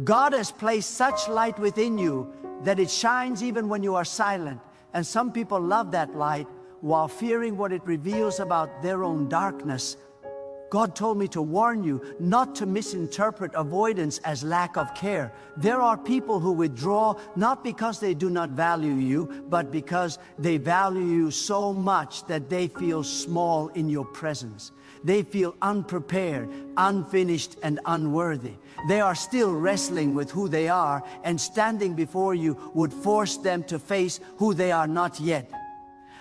God has placed such light within you that it shines even when you are silent. And some people love that light while fearing what it reveals about their own darkness. God told me to warn you not to misinterpret avoidance as lack of care. There are people who withdraw not because they do not value you, but because they value you so much that they feel small in your presence. They feel unprepared, unfinished, and unworthy. They are still wrestling with who they are, and standing before you would force them to face who they are not yet.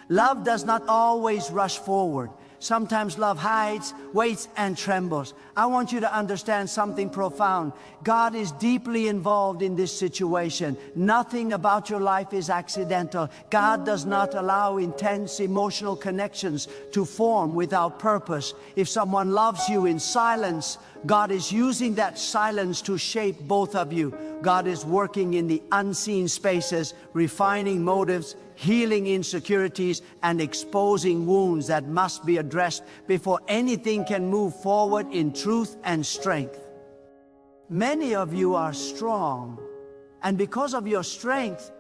Love does not always rush forward. Sometimes love hides, waits, and trembles. I want you to understand something profound. God is deeply involved in this situation. Nothing about your life is accidental. God does not allow intense emotional connections to form without purpose. If someone loves you in silence, God is using that silence to shape both of you. God is working in the unseen spaces, refining motives, healing insecurities, and exposing wounds that must be addressed before anything can move forward in truth and strength. Many of you are strong, and because of your strength,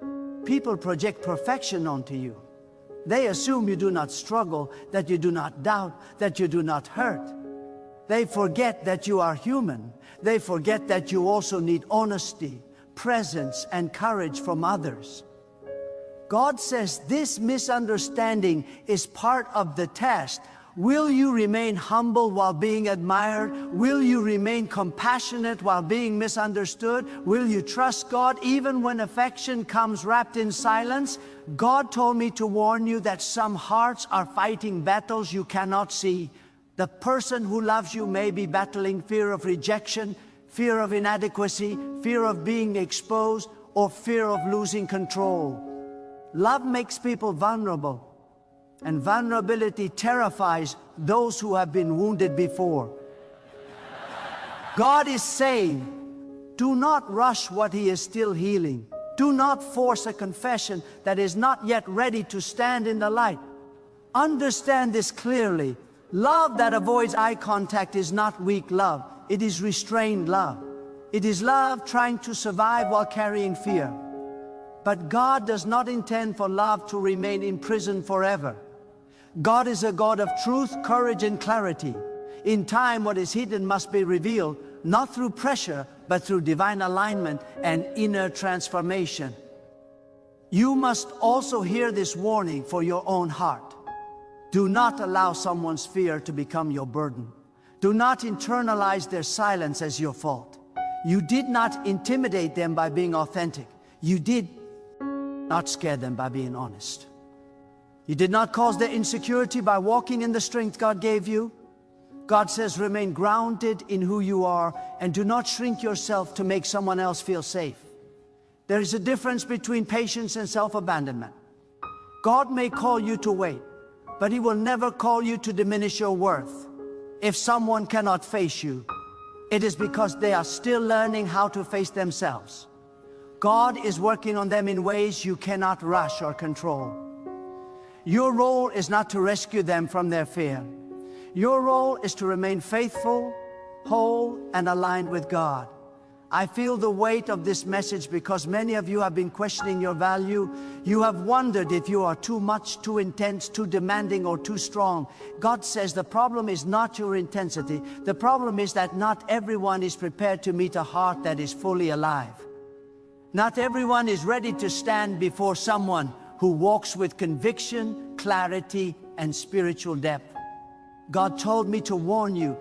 people project perfection onto you. They assume you do not struggle, that you do not doubt, that you do not hurt. They forget that you are human. They forget that you also need honesty, presence, and courage from others. God says this misunderstanding is part of the test. Will you remain humble while being admired? Will you remain compassionate while being misunderstood? Will you trust God even when affection comes wrapped in silence? God told me to warn you that some hearts are fighting battles you cannot see. The person who loves you may be battling fear of rejection, fear of inadequacy, fear of being exposed, or fear of losing control. Love makes people vulnerable, and vulnerability terrifies those who have been wounded before. God is saying, do not rush what He is still healing. Do not force a confession that is not yet ready to stand in the light. Understand this clearly. Love that avoids eye contact is not weak love. It is restrained love. It is love trying to survive while carrying fear. But God does not intend for love to remain imprisoned forever. God is a God of truth, courage, and clarity. In time, what is hidden must be revealed, not through pressure, but through divine alignment and inner transformation. You must also hear this warning for your own heart. Do not allow someone's fear to become your burden. Do not internalize their silence as your fault. You did not intimidate them by being authentic. You did not scare them by being honest. You did not cause their insecurity by walking in the strength God gave you. God says, remain grounded in who you are and do not shrink yourself to make someone else feel safe. There is a difference between patience and self-abandonment. God may call you to wait, but He will never call you to diminish your worth. If someone cannot face you, it is because they are still learning how to face themselves. God is working on them in ways you cannot rush or control. Your role is not to rescue them from their fear. Your role is to remain faithful, whole, and aligned with God. I feel the weight of this message because many of you have been questioning your value. You have wondered if you are too much, too intense, too demanding, or too strong. God says the problem is not your intensity. The problem is that not everyone is prepared to meet a heart that is fully alive. Not everyone is ready to stand before someone who walks with conviction, clarity, and spiritual depth. God told me to warn you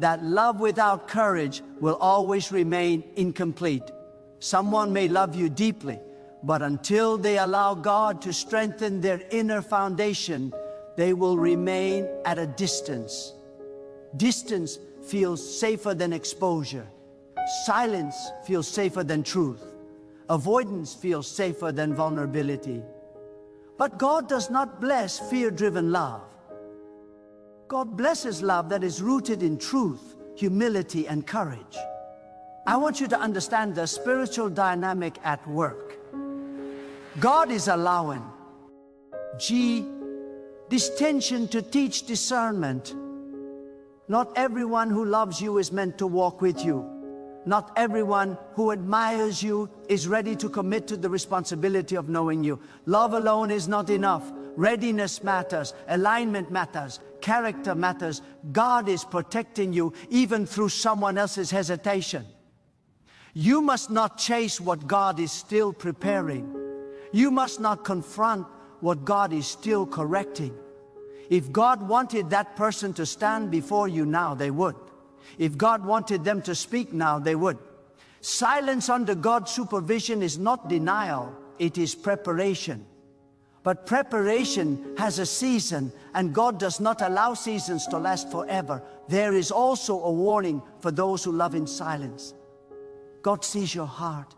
that love without courage will always remain incomplete. Someone may love you deeply, but until they allow God to strengthen their inner foundation, they will remain at a distance. Distance feels safer than exposure. Silence feels safer than truth. Avoidance feels safer than vulnerability. But God does not bless fear-driven love. God blesses love that is rooted in truth, humility, and courage. I want you to understand the spiritual dynamic at work. God is allowing this tension to teach discernment. Not everyone who loves you is meant to walk with you. Not everyone who admires you is ready to commit to the responsibility of knowing you. Love alone is not enough. Readiness matters, alignment matters, character matters. God is protecting you even through someone else's hesitation. You must not chase what God is still preparing. You must not confront what God is still correcting. If God wanted that person to stand before you now, they would. If God wanted them to speak now, they would. Silence under God's supervision is not denial, it is preparation. But preparation has a season, and God does not allow seasons to last forever. There is also a warning for those who love in silence. God sees your heart.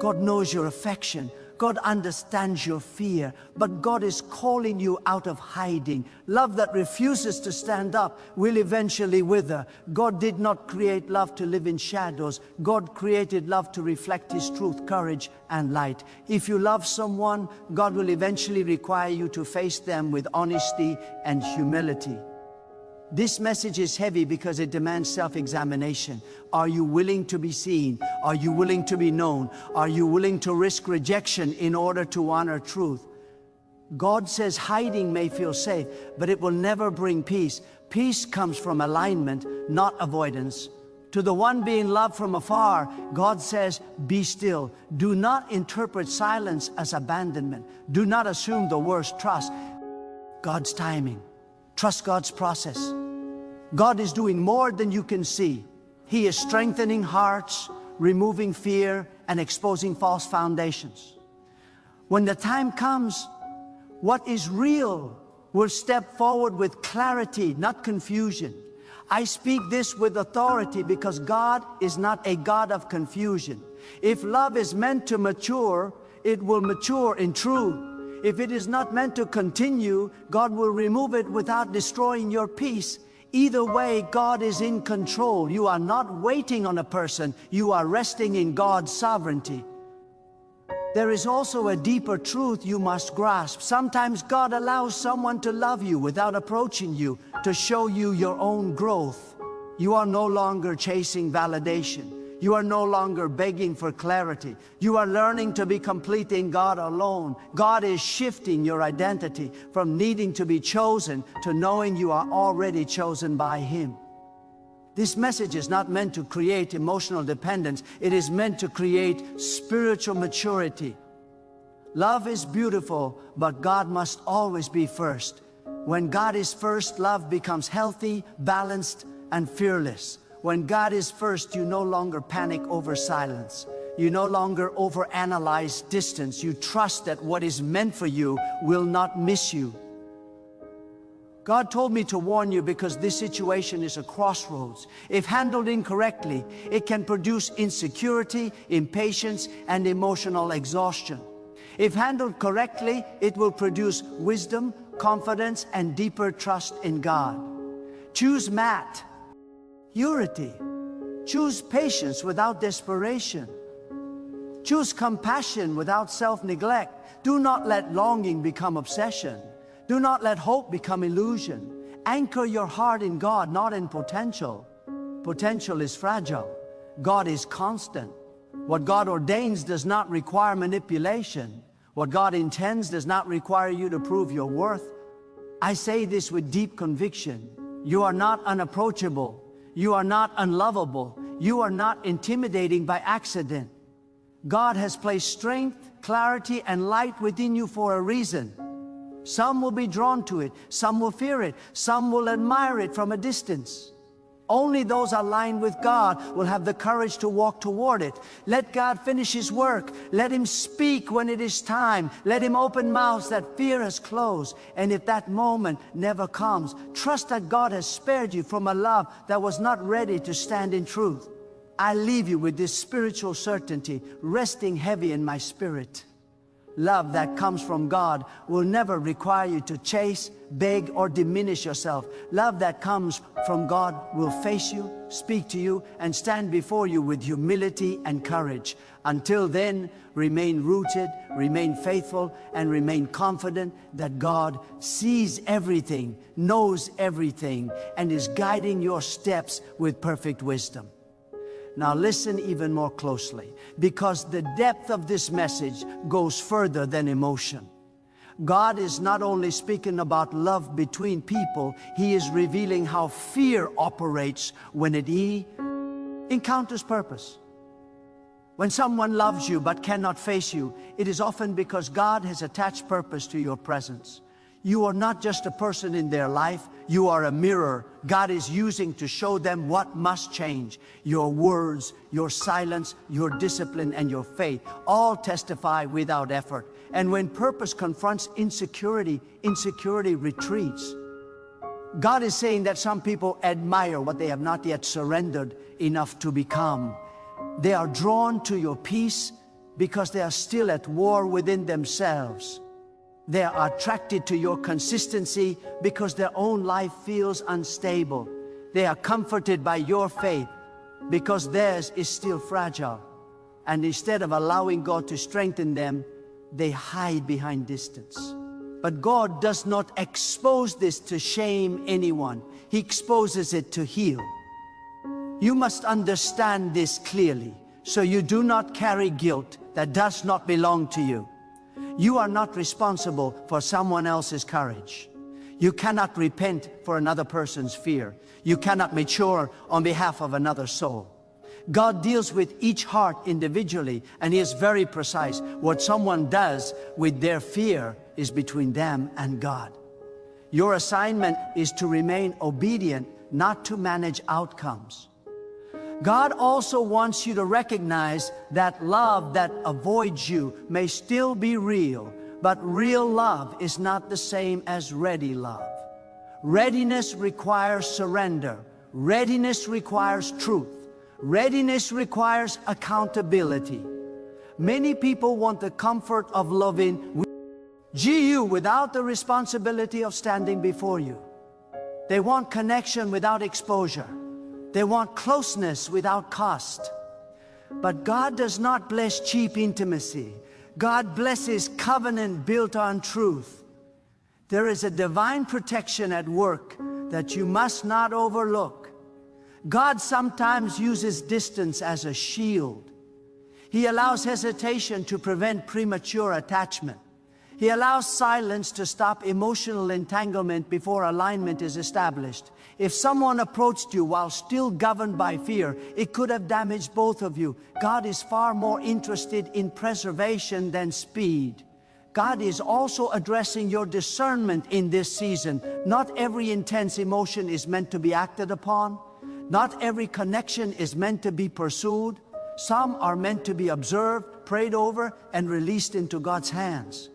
God knows your affection. God understands your fear, but God is calling you out of hiding. Love that refuses to stand up will eventually wither. God did not create love to live in shadows. God created love to reflect His truth, courage, and light. If you love someone, God will eventually require you to face them with honesty and humility. This message is heavy because it demands self-examination. Are you willing to be seen? Are you willing to be known? Are you willing to risk rejection in order to honor truth? God says hiding may feel safe, but it will never bring peace. Peace comes from alignment, not avoidance. To the one being loved from afar, God says, be still. Do not interpret silence as abandonment. Do not assume the worst. Trust God's timing. Trust God's process. God is doing more than you can see. He is strengthening hearts, removing fear, and exposing false foundations. When the time comes, what is real will step forward with clarity, not confusion. I speak this with authority because God is not a God of confusion. If love is meant to mature, it will mature in truth. If it is not meant to continue, God will remove it without destroying your peace. Either way, God is in control. You are not waiting on a person. You are resting in God's sovereignty. There is also a deeper truth you must grasp. Sometimes God allows someone to love you without approaching you, to show you your own growth. You are no longer chasing validation. You are no longer begging for clarity. You are learning to be complete in God alone. God is shifting your identity from needing to be chosen to knowing you are already chosen by Him. This message is not meant to create emotional dependence. It is meant to create spiritual maturity. Love is beautiful, but God must always be first. When God is first, love becomes healthy, balanced, and fearless. When God is first, you no longer panic over silence. You no longer overanalyze distance. You trust that what is meant for you will not miss you. God told me to warn you because this situation is a crossroads. If handled incorrectly, it can produce insecurity, impatience, and emotional exhaustion. If handled correctly, it will produce wisdom, confidence, and deeper trust in God. Choose purity. Choose patience without desperation. Choose compassion without self-neglect. Do not let longing become obsession. Do not let hope become illusion. Anchor your heart in God, not in potential. Potential is fragile. God is constant. What God ordains does not require manipulation. What God intends does not require you to prove your worth. I say this with deep conviction. You are not unapproachable. You are not unlovable. You are not intimidating by accident. God has placed strength, clarity, and light within you for a reason. Some will be drawn to it. Some will fear it. Some will admire it from a distance. Only those aligned with God will have the courage to walk toward it. Let God finish His work. Let Him speak when it is time. Let Him open mouths that fear has closed. And if that moment never comes, trust that God has spared you from a love that was not ready to stand in truth. I leave you with this spiritual certainty resting heavy in my spirit. Love that comes from God will never require you to chase, beg, or diminish yourself. Love that comes from God will face you, speak to you, and stand before you with humility and courage. Until then, remain rooted, remain faithful, and remain confident that God sees everything, knows everything, and is guiding your steps with perfect wisdom. Now listen even more closely, because the depth of this message goes further than emotion. God is not only speaking about love between people, He is revealing how fear operates when it encounters purpose. When someone loves you but cannot face you, it is often because God has attached purpose to your presence. You are not just a person in their life, you are a mirror God is using to show them what must change. Your words, your silence, your discipline, and your faith all testify without effort. And when purpose confronts insecurity, insecurity retreats. God is saying that some people admire what they have not yet surrendered enough to become. They are drawn to your peace because they are still at war within themselves. They are attracted to your consistency because their own life feels unstable. They are comforted by your faith because theirs is still fragile. And instead of allowing God to strengthen them, they hide behind distance. But God does not expose this to shame anyone. He exposes it to heal. You must understand this clearly, so you do not carry guilt that does not belong to you. You are not responsible for someone else's courage. You cannot repent for another person's fear. You cannot mature on behalf of another soul. God deals with each heart individually, and He is very precise. What someone does with their fear is between them and God. Your assignment is to remain obedient, not to manage outcomes. God also wants you to recognize that love that avoids you may still be real, but real love is not the same as ready love. Readiness requires surrender. Readiness requires truth. Readiness requires accountability. Many people want the comfort of loving you without the responsibility of standing before you. They want connection without exposure. They want closeness without cost. But God does not bless cheap intimacy. God blesses covenant built on truth. There is a divine protection at work that you must not overlook. God sometimes uses distance as a shield. He allows hesitation to prevent premature attachment. He allows silence to stop emotional entanglement before alignment is established. If someone approached you while still governed by fear, it could have damaged both of you. God is far more interested in preservation than speed. God is also addressing your discernment in this season. Not every intense emotion is meant to be acted upon. Not every connection is meant to be pursued. Some are meant to be observed, prayed over, and released into God's hands.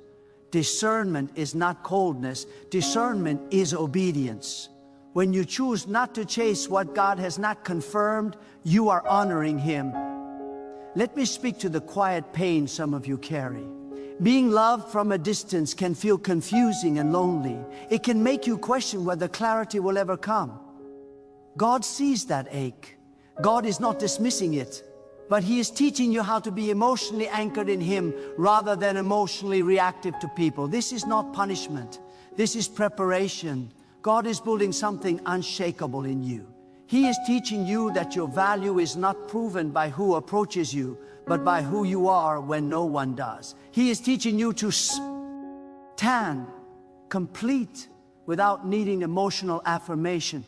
Discernment is not coldness. Discernment is obedience. When you choose not to chase what God has not confirmed, you are honoring Him. Let me speak to the quiet pain some of you carry. Being loved from a distance can feel confusing and lonely. It can make you question whether clarity will ever come. God sees that ache. God is not dismissing it, but He is teaching you how to be emotionally anchored in Him rather than emotionally reactive to people. This is not punishment. This is preparation. God is building something unshakable in you. He is teaching you that your value is not proven by who approaches you, but by who you are when no one does. He is teaching you to stand complete without needing emotional affirmation.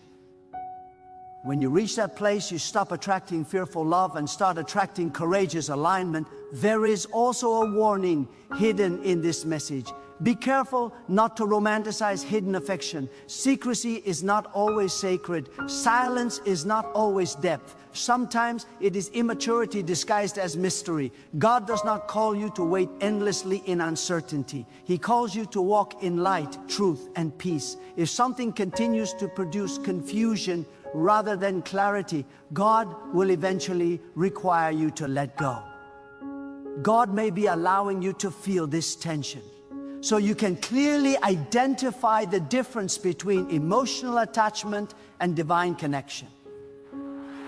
When you reach that place, you stop attracting fearful love and start attracting courageous alignment. There is also a warning hidden in this message. Be careful not to romanticize hidden affection. Secrecy is not always sacred. Silence is not always depth. Sometimes it is immaturity disguised as mystery. God does not call you to wait endlessly in uncertainty. He calls you to walk in light, truth, and peace. If something continues to produce confusion rather than clarity, God will eventually require you to let go. God may be allowing you to feel this tension so you can clearly identify the difference between emotional attachment and divine connection.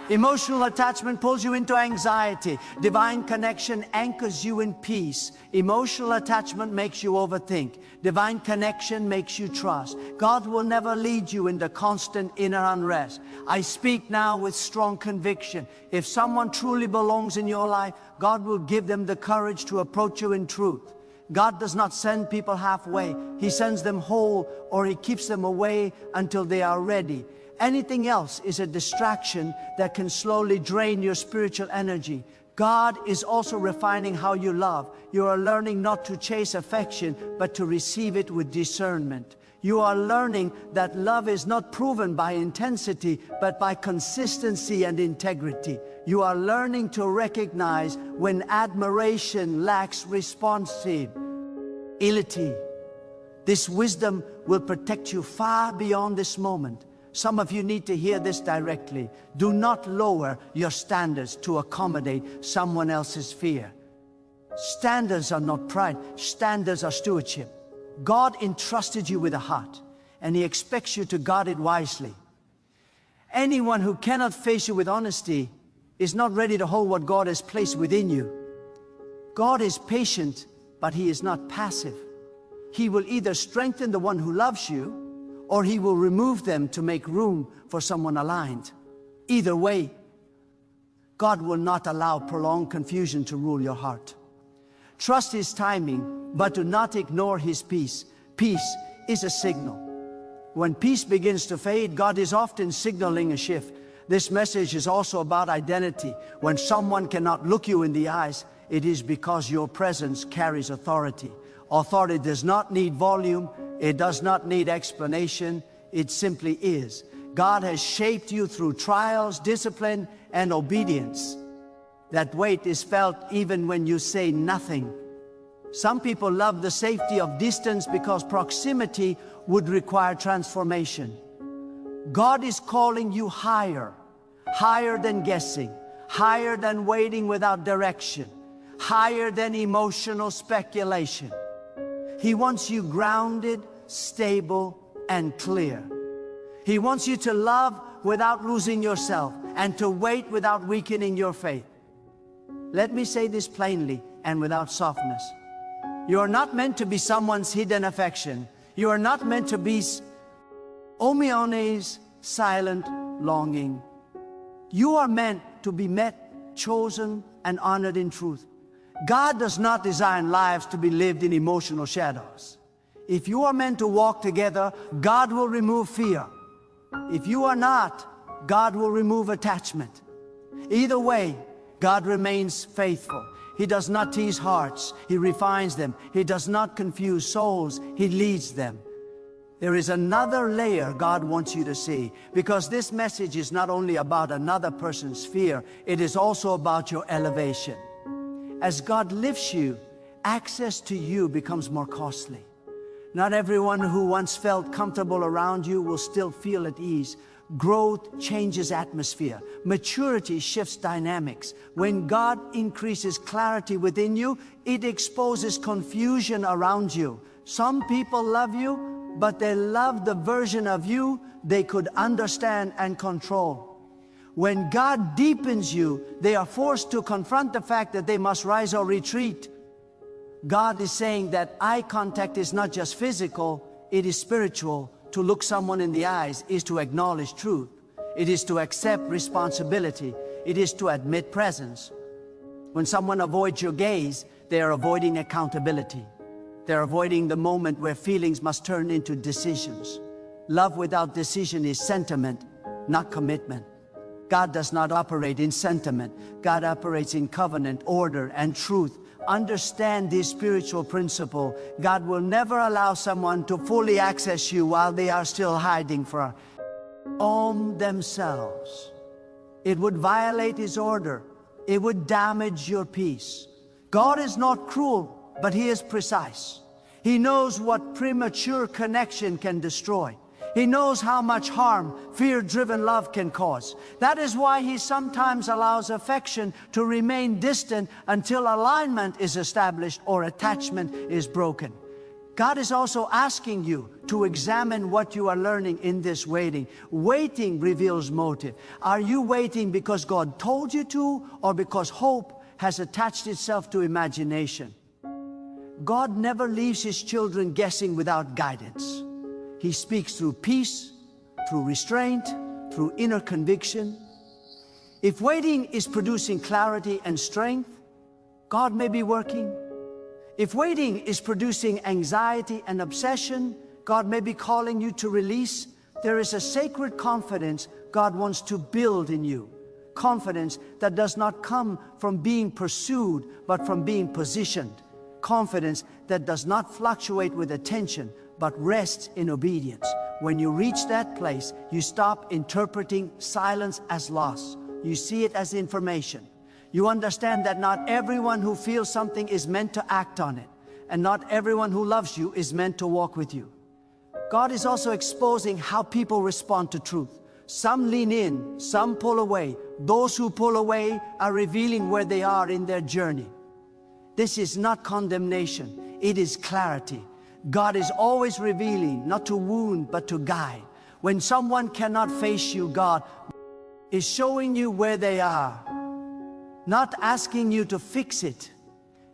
Emotional attachment pulls you into anxiety. Divine connection anchors you in peace. Emotional attachment makes you overthink. Divine connection makes you trust. God will never lead you into constant inner unrest. I speak now with strong conviction. If someone truly belongs in your life, God will give them the courage to approach you in truth. God does not send people halfway. He sends them whole, or He keeps them away until they are ready. Anything else is a distraction that can slowly drain your spiritual energy. God is also refining how you love. You are learning not to chase affection, but to receive it with discernment. You are learning that love is not proven by intensity, but by consistency and integrity. You are learning to recognize when admiration lacks responsibility. This wisdom will protect you far beyond this moment. Some of you need to hear this directly. Do not lower your standards to accommodate someone else's fear. Standards are not pride. Standards are stewardship. God entrusted you with a heart, and He expects you to guard it wisely. Anyone who cannot face you with honesty is not ready to hold what God has placed within you. God is patient, but He is not passive. He will either strengthen the one who loves you, or He will remove them to make room for someone aligned. Either way, God will not allow prolonged confusion to rule your heart. Trust His timing, but do not ignore His peace. Peace is a signal. When peace begins to fade, God is often signaling a shift. This message is also about identity. When someone cannot look you in the eyes, it is because your presence carries authority. Authority does not need volume. It does not need explanation. It simply is. God has shaped you through trials, discipline, and obedience. That weight is felt even when you say nothing. Some people love the safety of distance because proximity would require transformation. God is calling you higher, higher than guessing, higher than waiting without direction, higher than emotional speculation. He wants you grounded, stable, and clear. He wants you to love without losing yourself and to wait without weakening your faith. Let me say this plainly and without softness. You are not meant to be someone's hidden affection. You are not meant to be Omione's silent longing. You are meant to be met, chosen, and honored in truth. God does not design lives to be lived in emotional shadows. If you are meant to walk together, God will remove fear. If you are not, God will remove attachment. Either way, God remains faithful. He does not tease hearts, He refines them. He does not confuse souls, He leads them. There is another layer God wants you to see, because this message is not only about another person's fear, it is also about your elevation. As God lifts you, access to you becomes more costly. Not everyone who once felt comfortable around you will still feel at ease. Growth changes atmosphere. Maturity shifts dynamics. When God increases clarity within you, it exposes confusion around you. Some people love you, but they love the version of you they could understand and control. When God deepens you, they are forced to confront the fact that they must rise or retreat. God is saying that eye contact is not just physical, it is spiritual. To look someone in the eyes is to acknowledge truth. It is to accept responsibility. It is to admit presence. When someone avoids your gaze, they are avoiding accountability. They're avoiding the moment where feelings must turn into decisions. Love without decision is sentiment, not commitment. God does not operate in sentiment. God operates in covenant, order, and truth. Understand this spiritual principle. God will never allow someone to fully access you while they are still hiding from themselves. It would violate His order. It would damage your peace. God is not cruel, but He is precise. He knows what premature connection can destroy. He knows how much harm fear-driven love can cause. That is why He sometimes allows affection to remain distant until alignment is established or attachment is broken. God is also asking you to examine what you are learning in this waiting. Waiting reveals motive. Are you waiting because God told you to, or because hope has attached itself to imagination? God never leaves His children guessing without guidance. He speaks through peace, through restraint, through inner conviction. If waiting is producing clarity and strength, God may be working. If waiting is producing anxiety and obsession, God may be calling you to release. There is a sacred confidence God wants to build in you. Confidence that does not come from being pursued, but from being positioned. Confidence that does not fluctuate with attention, but rests in obedience. When you reach that place, you stop interpreting silence as loss. You see it as information. You understand that not everyone who feels something is meant to act on it, and not everyone who loves you is meant to walk with you. God is also exposing how people respond to truth. Some lean in, some pull away. Those who pull away are revealing where they are in their journey. This is not condemnation, it is clarity. God is always revealing, not to wound, but to guide. When someone cannot face you, God is showing you where they are, not asking you to fix it.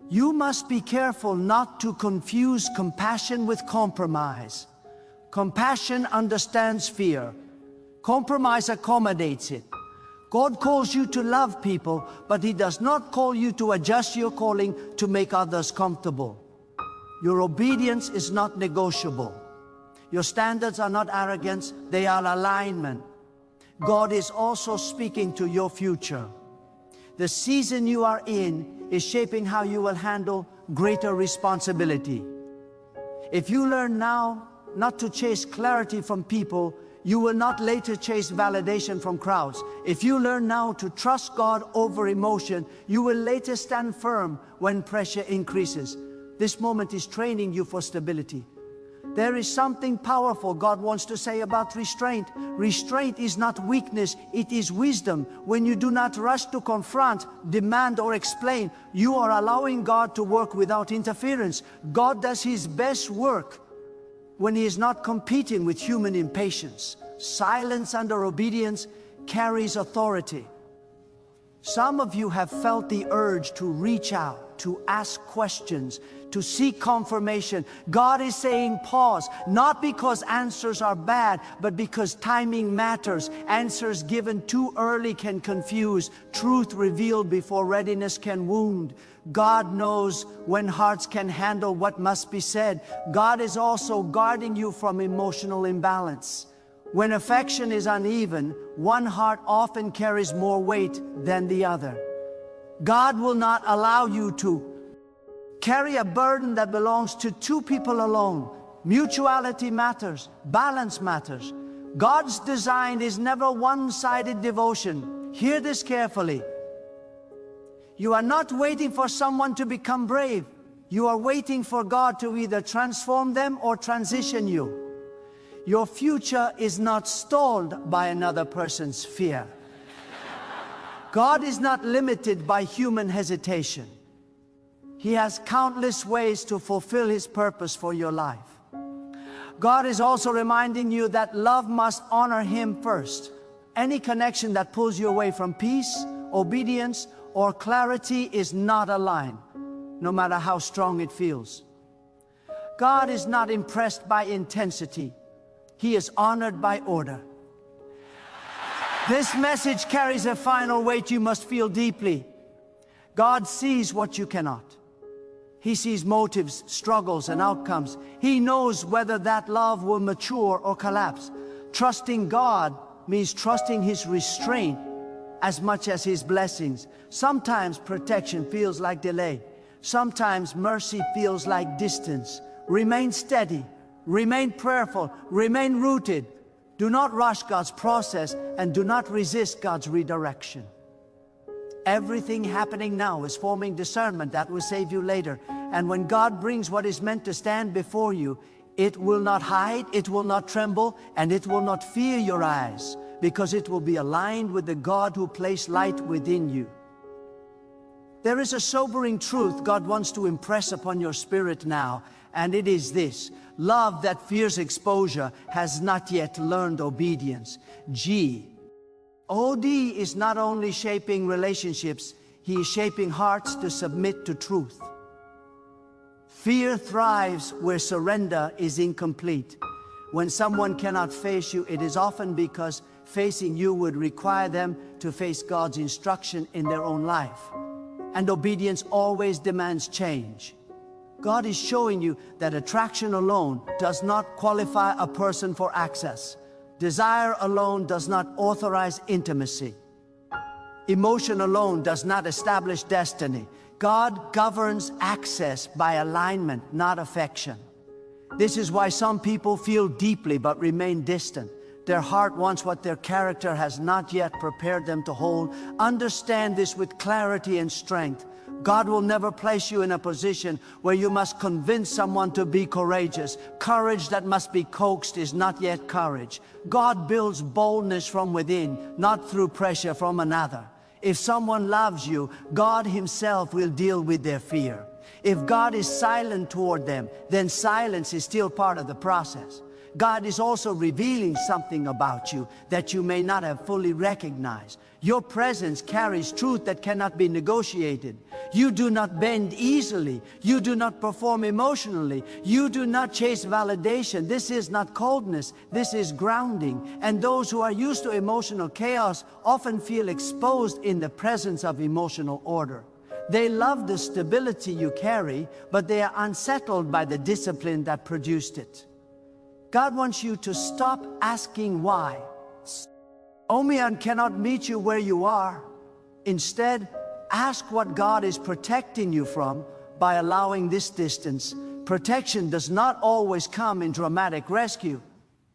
You must be careful not to confuse compassion with compromise. Compassion understands fear. Compromise accommodates it. God calls you to love people, but He does not call you to adjust your calling to make others comfortable. Your obedience is not negotiable. Your standards are not arrogance, they are alignment. God is also speaking to your future. The season you are in is shaping how you will handle greater responsibility. If you learn now not to chase clarity from people, you will not later chase validation from crowds. If you learn now to trust God over emotion, you will later stand firm when pressure increases. This moment is training you for stability. There is something powerful God wants to say about restraint. Restraint is not weakness, it is wisdom. When you do not rush to confront, demand, or explain, you are allowing God to work without interference. God does His best work when He is not competing with human impatience. Silence under obedience carries authority. Some of you have felt the urge to reach out, to ask questions, to seek confirmation. God is saying pause, not because answers are bad, but because timing matters. Answers given too early can confuse. Truth revealed before readiness can wound. God knows when hearts can handle what must be said. God is also guarding you from emotional imbalance. When affection is uneven, one heart often carries more weight than the other. God will not allow you to carry a burden that belongs to two people alone. Mutuality matters. Balance matters. God's design is never one-sided devotion. Hear this carefully. You are not waiting for someone to become brave. You are waiting for God to either transform them or transition you. Your future is not stalled by another person's fear. God is not limited by human hesitation. He has countless ways to fulfill His purpose for your life. God is also reminding you that love must honor Him first. Any connection that pulls you away from peace, obedience, or clarity is not aligned, no matter how strong it feels. God is not impressed by intensity. He is honored by order. This message carries a final weight you must feel deeply. God sees what you cannot. He sees motives, struggles, and outcomes. He knows whether that love will mature or collapse. Trusting God means trusting His restraint as much as His blessings. Sometimes protection feels like delay. Sometimes mercy feels like distance. Remain steady. Remain prayerful, remain rooted. Do not rush God's process and do not resist God's redirection. Everything happening now is forming discernment that will save you later. And when God brings what is meant to stand before you, it will not hide, it will not tremble, and it will not fear your eyes, because it will be aligned with the God who placed light within you. There is a sobering truth God wants to impress upon your spirit now, and it is this: love that fears exposure has not yet learned obedience. God is not only shaping relationships, He is shaping hearts to submit to truth. Fear thrives where surrender is incomplete. When someone cannot face you, it is often because facing you would require them to face God's instruction in their own life. And obedience always demands change. God is showing you that attraction alone does not qualify a person for access. Desire alone does not authorize intimacy. Emotion alone does not establish destiny. God governs access by alignment, not affection. This is why some people feel deeply but remain distant. Their heart wants what their character has not yet prepared them to hold. Understand this with clarity and strength. God will never place you in a position where you must convince someone to be courageous. Courage that must be coaxed is not yet courage. God builds boldness from within, not through pressure from another. If someone loves you, God Himself will deal with their fear. If God is silent toward them, then silence is still part of the process. God is also revealing something about you that you may not have fully recognized. Your presence carries truth that cannot be negotiated. You do not bend easily. You do not perform emotionally. You do not chase validation. This is not coldness. This is grounding. And those who are used to emotional chaos often feel exposed in the presence of emotional order. They love the stability you carry, but they are unsettled by the discipline that produced it. God wants you to stop asking why. Omian cannot meet you where you are. Instead, ask what God is protecting you from by allowing this distance. Protection does not always come in dramatic rescue.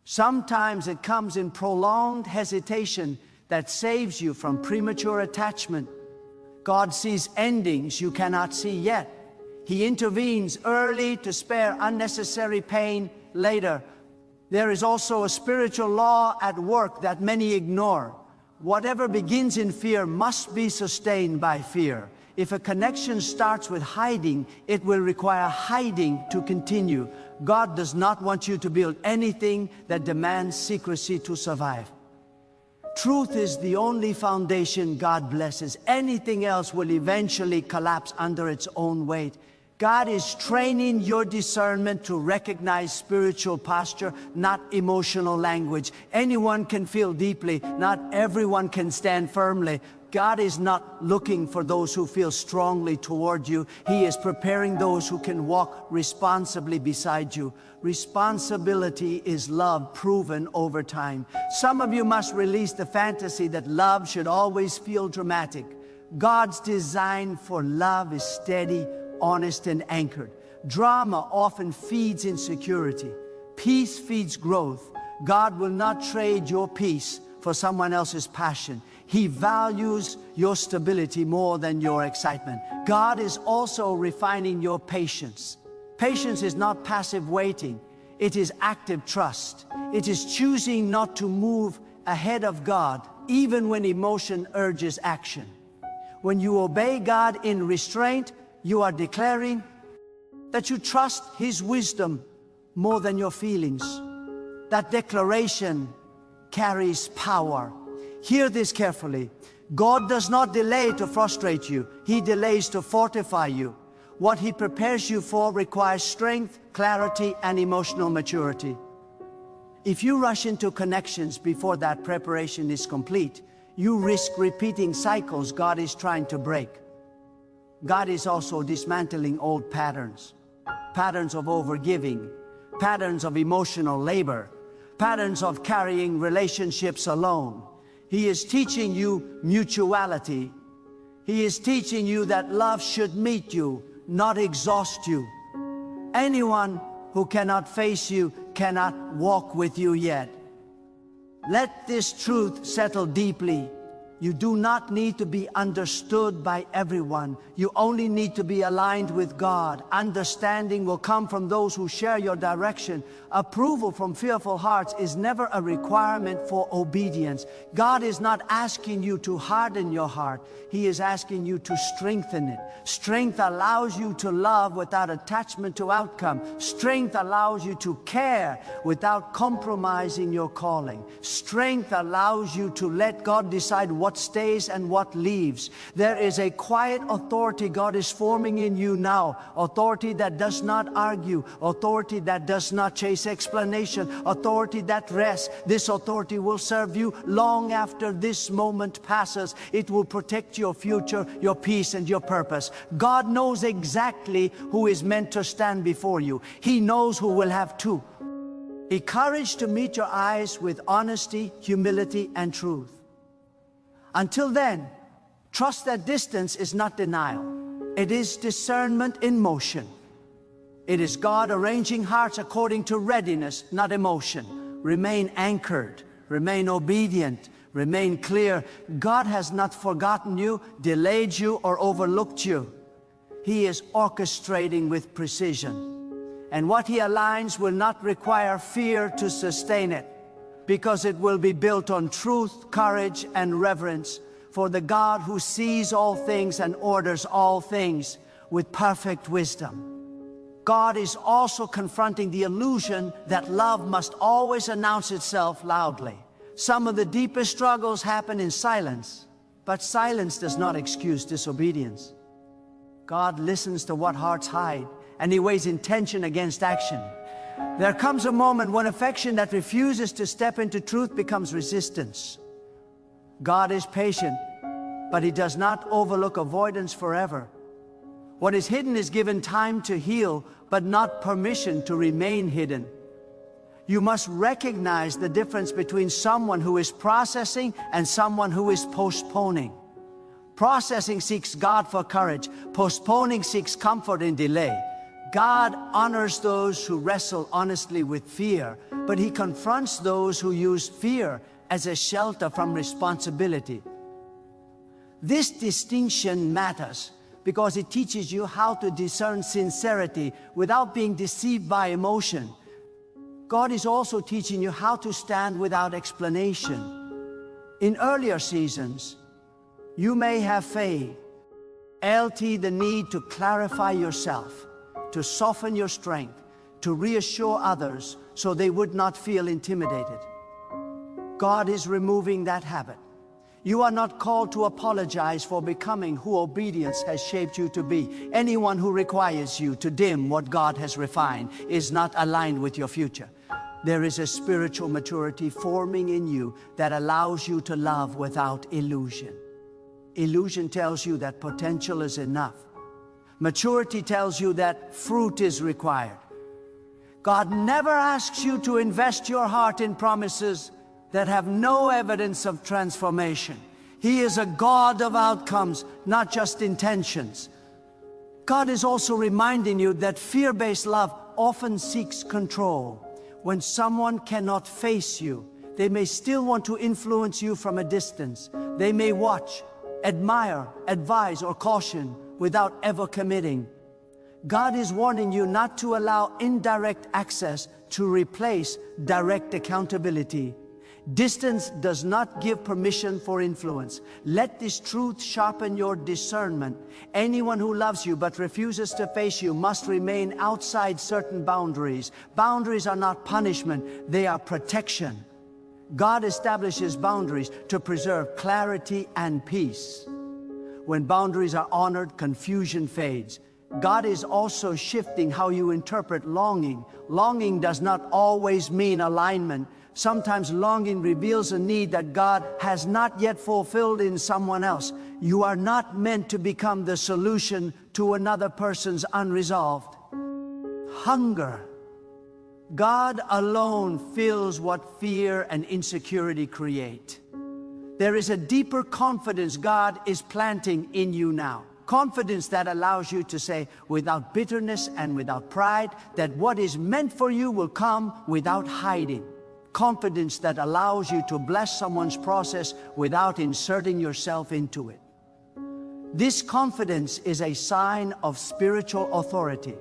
Sometimes it comes in prolonged hesitation that saves you from premature attachment. God sees endings you cannot see yet. He intervenes early to spare unnecessary pain later. There is also a spiritual law at work that many ignore. Whatever begins in fear must be sustained by fear. If a connection starts with hiding, it will require hiding to continue. God does not want you to build anything that demands secrecy to survive. Truth is the only foundation God blesses. Anything else will eventually collapse under its own weight. God is training your discernment to recognize spiritual posture, not emotional language. Anyone can feel deeply, not everyone can stand firmly. God is not looking for those who feel strongly toward you. He is preparing those who can walk responsibly beside you. Responsibility is love proven over time. Some of you must release the fantasy that love should always feel dramatic. God's design for love is steady, honest, and anchored. Drama often feeds insecurity. Peace feeds growth. God will not trade your peace for someone else's passion. He values your stability more than your excitement. God is also refining your patience. Patience is not passive waiting. It is active trust. It is choosing not to move ahead of God, even when emotion urges action. When you obey God in restraint, you are declaring that you trust His wisdom more than your feelings. That declaration carries power. Hear this carefully. God does not delay to frustrate you. He delays to fortify you. What He prepares you for requires strength, clarity, and emotional maturity. If you rush into connections before that preparation is complete, you risk repeating cycles God is trying to break. God is also dismantling old patterns. Patterns of overgiving, patterns of emotional labor, patterns of carrying relationships alone. He is teaching you mutuality. He is teaching you that love should meet you, not exhaust you. Anyone who cannot face you cannot walk with you yet. Let this truth settle deeply. You do not need to be understood by everyone. You only need to be aligned with God. Understanding will come from those who share your direction. Approval from fearful hearts is never a requirement for obedience. God is not asking you to harden your heart. He is asking you to strengthen it. Strength allows you to love without attachment to outcome. Strength allows you to care without compromising your calling. Strength allows you to let God decide what stays and what leaves. There is a quiet authority God is forming in you now. Authority that does not argue. Authority that does not chase explanation. Authority that rests. This authority will serve you long after this moment passes. It will protect your future, your peace, and your purpose. God knows exactly who is meant to stand before you. He knows who will have to. He courage to meet your eyes with honesty, humility, and truth. Until then, trust that distance is not denial. It is discernment in motion. It is God arranging hearts according to readiness, not emotion. Remain anchored, remain obedient, remain clear. God has not forgotten you, delayed you, or overlooked you. He is orchestrating with precision. And what He aligns will not require fear to sustain it, because it will be built on truth, courage, and reverence for the God who sees all things and orders all things with perfect wisdom. God is also confronting the illusion that love must always announce itself loudly. Some of the deepest struggles happen in silence, but silence does not excuse disobedience. God listens to what hearts hide, and He weighs intention against action. There comes a moment when affection that refuses to step into truth becomes resistance. God is patient, but He does not overlook avoidance forever. What is hidden is given time to heal, but not permission to remain hidden. You must recognize the difference between someone who is processing and someone who is postponing. Processing seeks God for courage. Postponing seeks comfort in delay. God honors those who wrestle honestly with fear, but He confronts those who use fear as a shelter from responsibility. This distinction matters because it teaches you how to discern sincerity without being deceived by emotion. God is also teaching you how to stand without explanation. In earlier seasons, you may have felt the need to clarify yourself, to soften your strength, to reassure others so they would not feel intimidated. God is removing that habit. You are not called to apologize for becoming who obedience has shaped you to be. Anyone who requires you to dim what God has refined is not aligned with your future. There is a spiritual maturity forming in you that allows you to love without illusion. Illusion tells you that potential is enough. Maturity tells you that fruit is required. God never asks you to invest your heart in promises that have no evidence of transformation. He is a God of outcomes, not just intentions. God is also reminding you that fear-based love often seeks control. When someone cannot face you, they may still want to influence you from a distance. They may watch, admire, advise, or caution without ever committing. God is warning you not to allow indirect access to replace direct accountability. Distance does not give permission for influence. Let this truth sharpen your discernment. Anyone who loves you but refuses to face you must remain outside certain boundaries. Boundaries are not punishment, they are protection. God establishes boundaries to preserve clarity and peace. When boundaries are honored, confusion fades. God is also shifting how you interpret longing. Longing does not always mean alignment. Sometimes longing reveals a need that God has not yet fulfilled in someone else. You are not meant to become the solution to another person's unresolved hunger. God alone fills what fear and insecurity create. There is a deeper confidence God is planting in you now. Confidence that allows you to say without bitterness and without pride that what is meant for you will come without hiding. Confidence that allows you to bless someone's process without inserting yourself into it. This confidence is a sign of spiritual authority.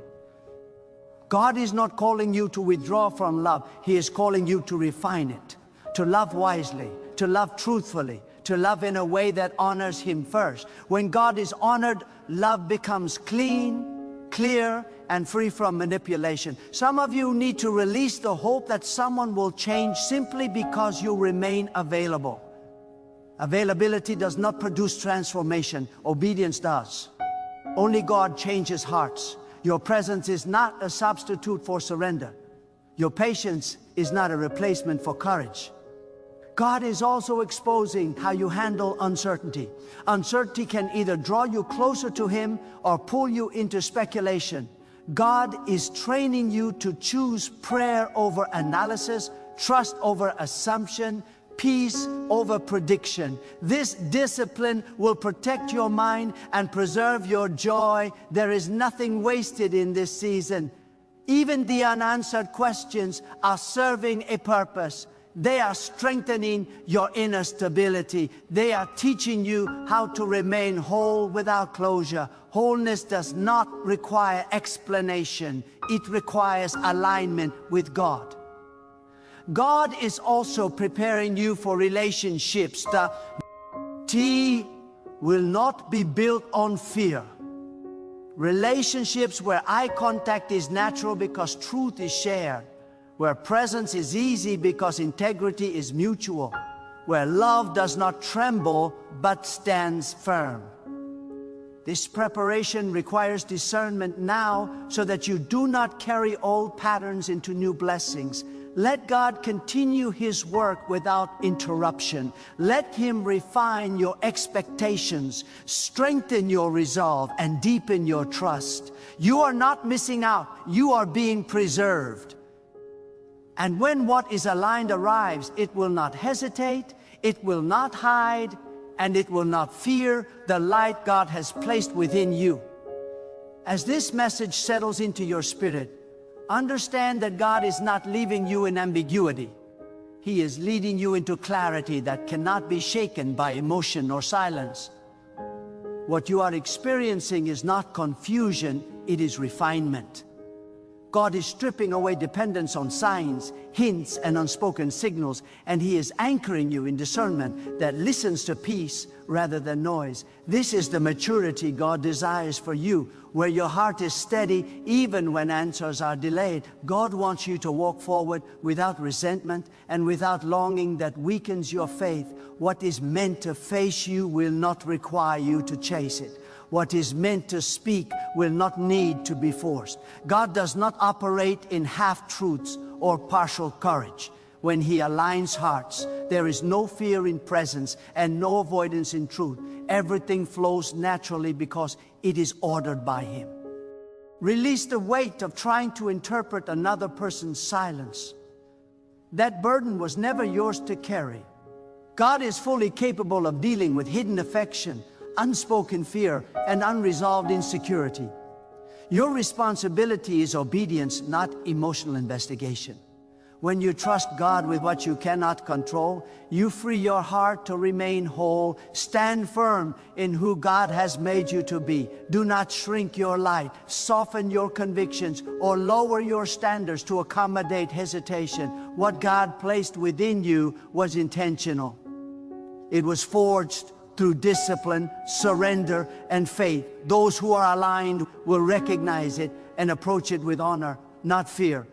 God is not calling you to withdraw from love. He is calling you to refine it, to love wisely, to love truthfully, to love in a way that honors Him first. When God is honored, love becomes clean, clear, and free from manipulation. Some of you need to release the hope that someone will change simply because you remain available. Availability does not produce transformation. Obedience does. Only God changes hearts. Your presence is not a substitute for surrender. Your patience is not a replacement for courage. God is also exposing how you handle uncertainty. Uncertainty can either draw you closer to Him or pull you into speculation. God is training you to choose prayer over analysis, trust over assumption, peace over prediction. This discipline will protect your mind and preserve your joy. There is nothing wasted in this season. Even the unanswered questions are serving a purpose. They are strengthening your inner stability. They are teaching you how to remain whole without closure. Wholeness does not require explanation. It requires alignment with God. God is also preparing you for relationships. The T will not be built on fear. Relationships where eye contact is natural because truth is shared. Where presence is easy because integrity is mutual. Where love does not tremble but stands firm. This preparation requires discernment now so that you do not carry old patterns into new blessings. Let God continue His work without interruption. Let Him refine your expectations, strengthen your resolve, and deepen your trust. You are not missing out. You are being preserved. And when what is aligned arrives, it will not hesitate, it will not hide, and it will not fear the light God has placed within you. As this message settles into your spirit, understand that God is not leaving you in ambiguity. He is leading you into clarity that cannot be shaken by emotion or silence. What you are experiencing is not confusion, it is refinement. God is stripping away dependence on signs, hints, and unspoken signals, and He is anchoring you in discernment that listens to peace rather than noise. This is the maturity God desires for you, where your heart is steady even when answers are delayed. God wants you to walk forward without resentment and without longing that weakens your faith. What is meant to face you will not require you to chase it. What is meant to speak will not need to be forced. God does not operate in half-truths or partial courage. When He aligns hearts, there is no fear in presence and no avoidance in truth. Everything flows naturally because it is ordered by Him. Release the weight of trying to interpret another person's silence. That burden was never yours to carry. God is fully capable of dealing with hidden affection, unspoken fear, and unresolved insecurity. Your responsibility is obedience, not emotional investigation. When you trust God with what you cannot control, you free your heart to remain whole. Stand firm in who God has made you to be. Do not shrink your light, soften your convictions, or lower your standards to accommodate hesitation. What God placed within you was intentional. It was forged through discipline, surrender, and faith. Those who are aligned will recognize it and approach it with honor, not fear.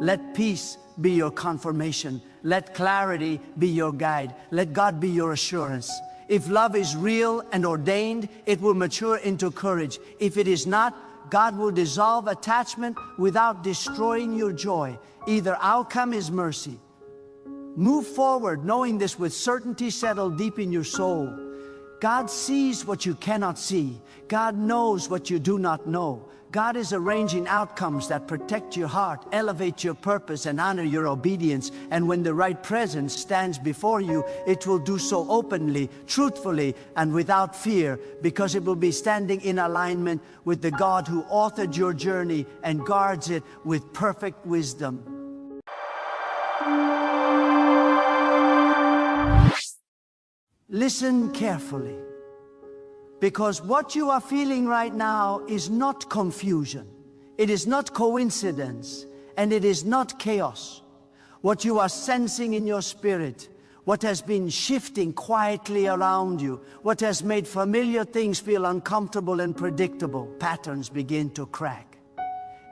Let peace be your confirmation. Let clarity be your guide. Let God be your assurance. If love is real and ordained, it will mature into courage. If it is not, God will dissolve attachment without destroying your joy. Either outcome is mercy. Move forward knowing this with certainty settled deep in your soul. God sees what you cannot see. God knows what you do not know. God is arranging outcomes that protect your heart, elevate your purpose, and honor your obedience. And when the right presence stands before you, it will do so openly, truthfully, and without fear, because it will be standing in alignment with the God who authored your journey and guards it with perfect wisdom. Listen carefully, because what you are feeling right now is not confusion, it is not coincidence, and it is not chaos. What you are sensing in your spirit, what has been shifting quietly around you, what has made familiar things feel uncomfortable and predictable, patterns begin to crack.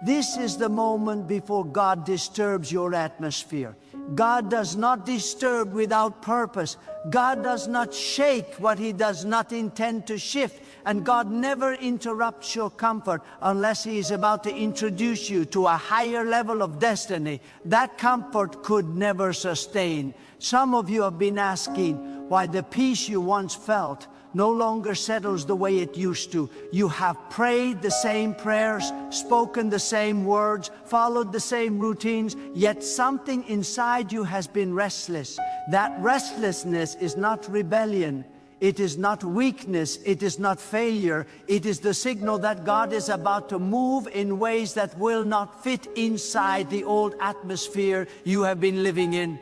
This is the moment before God disturbs your atmosphere. God does not disturb without purpose. God does not shake what He does not intend to shift. And God never interrupts your comfort unless He is about to introduce you to a higher level of destiny. That comfort could never sustain. Some of you have been asking why the peace you once felt no longer settles the way it used to. You have prayed the same prayers, spoken the same words, followed the same routines, yet something inside you has been restless. That restlessness is not rebellion. It is not weakness. It is not failure. It is the signal that God is about to move in ways that will not fit inside the old atmosphere you have been living in.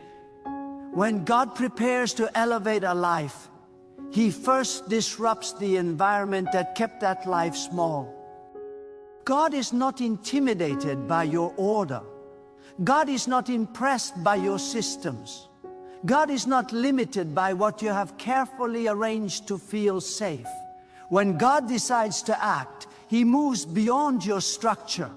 When God prepares to elevate a life, He first disrupts the environment that kept that life small. God is not intimidated by your order. God is not impressed by your systems. God is not limited by what you have carefully arranged to feel safe. When God decides to act, He moves beyond your structure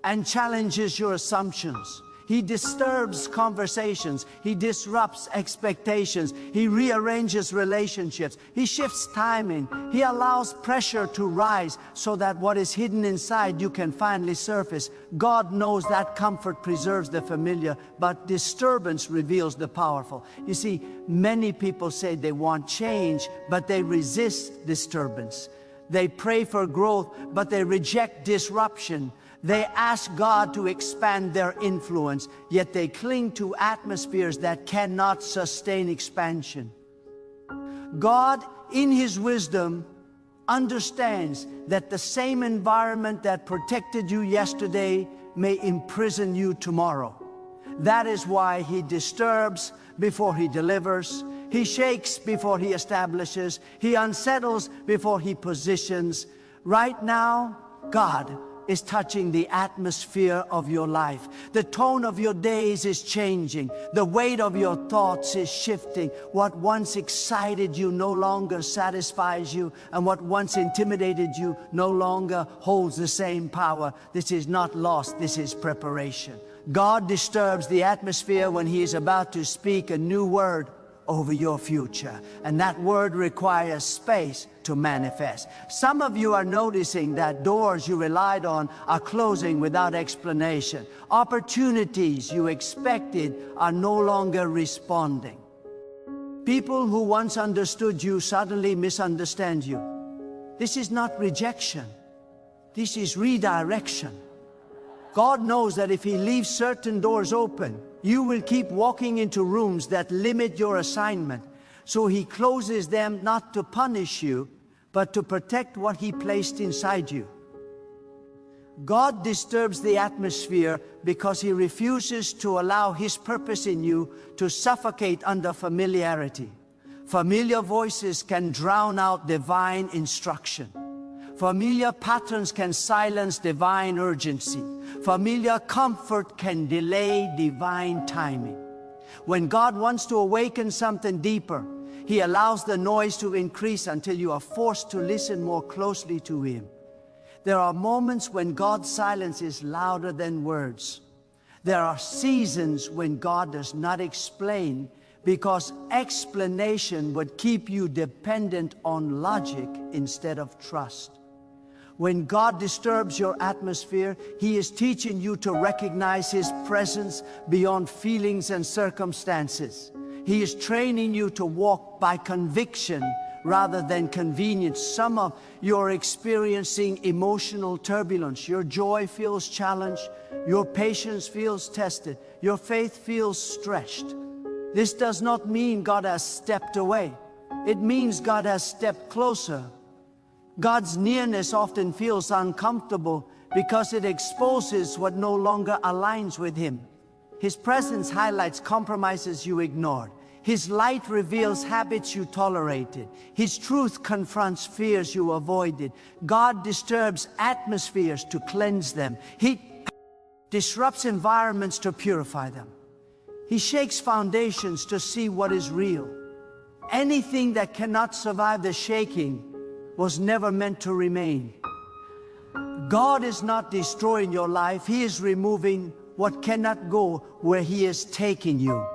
and challenges your assumptions. He disturbs conversations. He disrupts expectations. He rearranges relationships. He shifts timing. He allows pressure to rise so that what is hidden inside you can finally surface. God knows that comfort preserves the familiar, but disturbance reveals the powerful. You see, many people say they want change, but they resist disturbance. They pray for growth, but they reject disruption. They ask God to expand their influence, yet they cling to atmospheres that cannot sustain expansion. God, in His wisdom, understands that the same environment that protected you yesterday may imprison you tomorrow. That is why He disturbs before He delivers. He shakes before He establishes. He unsettles before He positions. Right now, God, is touching the atmosphere of your life. The tone of your days is changing. The weight of your thoughts is shifting. What once excited you no longer satisfies you, and what once intimidated you no longer holds the same power. This is not loss, this is preparation. God disturbs the atmosphere when He is about to speak a new word over your future. And that word requires space to manifest. Some of you are noticing that doors you relied on are closing without explanation. Opportunities you expected are no longer responding. People who once understood you suddenly misunderstand you. This is not rejection. This is redirection. God knows that if He leaves certain doors open, you will keep walking into rooms that limit your assignment. So He closes them not to punish you, but to protect what He placed inside you. God disturbs the atmosphere because He refuses to allow His purpose in you to suffocate under familiarity. Familiar voices can drown out divine instruction. Familiar patterns can silence divine urgency. Familiar comfort can delay divine timing. When God wants to awaken something deeper, He allows the noise to increase until you are forced to listen more closely to Him. There are moments when God's silence is louder than words. There are seasons when God does not explain, because explanation would keep you dependent on logic instead of trust. When God disturbs your atmosphere, He is teaching you to recognize His presence beyond feelings and circumstances. He is training you to walk by conviction rather than convenience. Some of you are experiencing emotional turbulence. Your joy feels challenged. Your patience feels tested. Your faith feels stretched. This does not mean God has stepped away. It means God has stepped closer. God's nearness often feels uncomfortable because it exposes what no longer aligns with Him. His presence highlights compromises you ignored. His light reveals habits you tolerated. His truth confronts fears you avoided. God disturbs atmospheres to cleanse them. He disrupts environments to purify them. He shakes foundations to see what is real. Anything that cannot survive the shaking was never meant to remain. God is not destroying your life. He is removing what cannot go where He is taking you.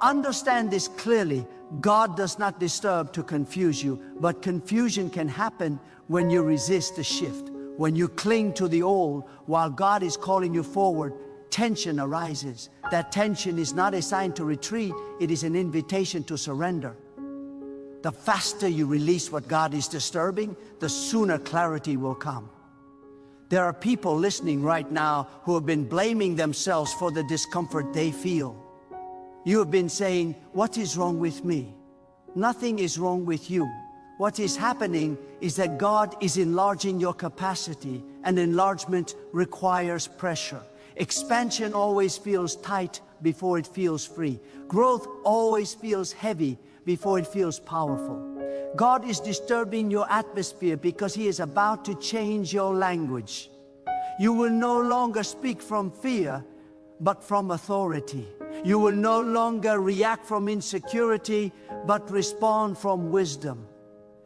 Understand this clearly. God does not disturb to confuse you, but confusion can happen when you resist the shift. When you cling to the old while God is calling you forward, tension arises. That tension is not a sign to retreat, it is an invitation to surrender. The faster you release what God is disturbing, the sooner clarity will come. There are people listening right now who have been blaming themselves for the discomfort they feel. You have been saying, "What is wrong with me?" Nothing is wrong with you. What is happening is that God is enlarging your capacity, and enlargement requires pressure. Expansion always feels tight before it feels free. Growth always feels heavy before it feels powerful. God is disturbing your atmosphere because He is about to change your language. You will no longer speak from fear, but from authority. You will no longer react from insecurity, but respond from wisdom.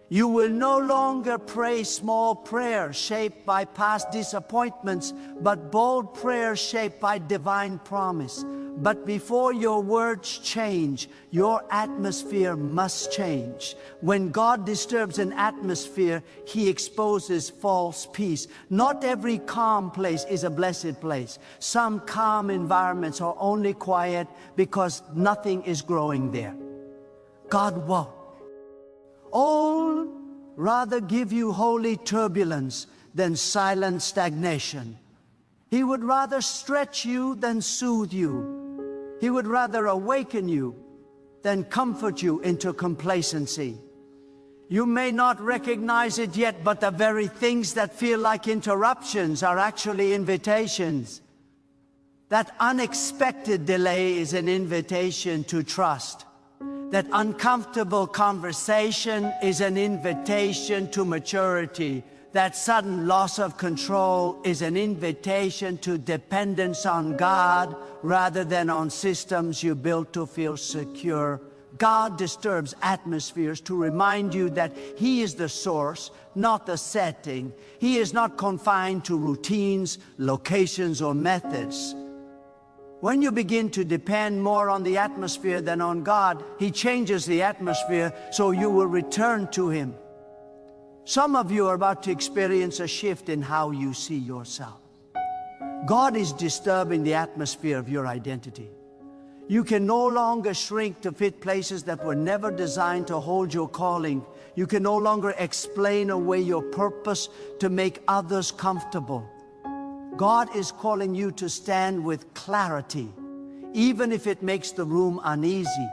You will no longer pray small prayers shaped by past disappointments, but bold prayers shaped by divine promise. But before your words change, your atmosphere must change. When God disturbs an atmosphere, He exposes false peace. Not every calm place is a blessed place. Some calm environments are only quiet because nothing is growing there. God won't. Rather give you holy turbulence than silent stagnation. He would rather stretch you than soothe you. He would rather awaken you than comfort you into complacency. You may not recognize it yet, but the very things that feel like interruptions are actually invitations. That unexpected delay is an invitation to trust. That uncomfortable conversation is an invitation to maturity. That sudden loss of control is an invitation to dependence on God rather than on systems you built to feel secure. God disturbs atmospheres to remind you that He is the source, not the setting. He is not confined to routines, locations, or methods. When you begin to depend more on the atmosphere than on God, He changes the atmosphere so you will return to Him. Some of you are about to experience a shift in how you see yourself. God is disturbing the atmosphere of your identity. You can no longer shrink to fit places that were never designed to hold your calling. You can no longer explain away your purpose to make others comfortable. God is calling you to stand with clarity, even if it makes the room uneasy.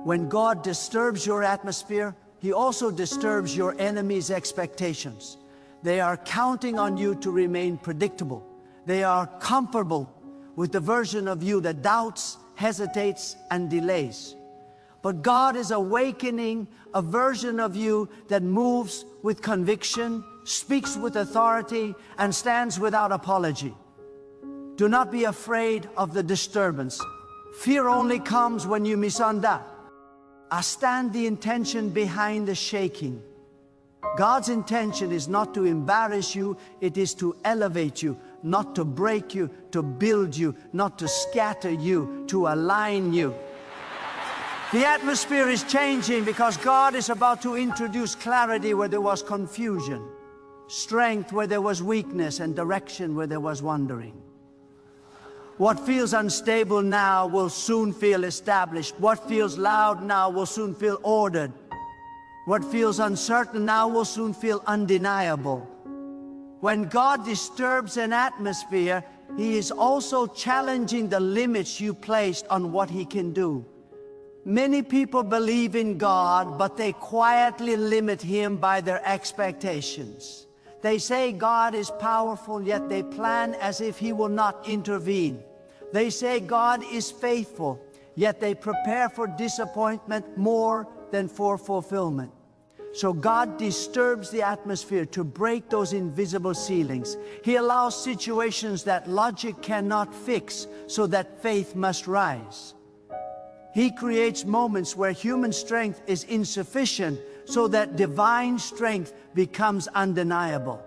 When God disturbs your atmosphere, He also disturbs your enemy's expectations. They are counting on you to remain predictable. They are comfortable with the version of you that doubts, hesitates, and delays. But God is awakening a version of you that moves with conviction, speaks with authority, and stands without apology. Do not be afraid of the disturbance. Fear only comes when you misunderstand the intention behind the shaking. God's intention is not to embarrass you, it is to elevate you, not to break you, to build you, not to scatter you, to align you. The atmosphere is changing because God is about to introduce clarity where there was confusion, strength where there was weakness, and direction where there was wandering. What feels unstable now will soon feel established. What feels loud now will soon feel ordered. What feels uncertain now will soon feel undeniable. When God disturbs an atmosphere, He is also challenging the limits you placed on what He can do. Many people believe in God, but they quietly limit Him by their expectations. They say God is powerful, yet they plan as if He will not intervene. They say God is faithful, yet they prepare for disappointment more than for fulfillment. So God disturbs the atmosphere to break those invisible ceilings. He allows situations that logic cannot fix so that faith must rise. He creates moments where human strength is insufficient so that divine strength becomes undeniable.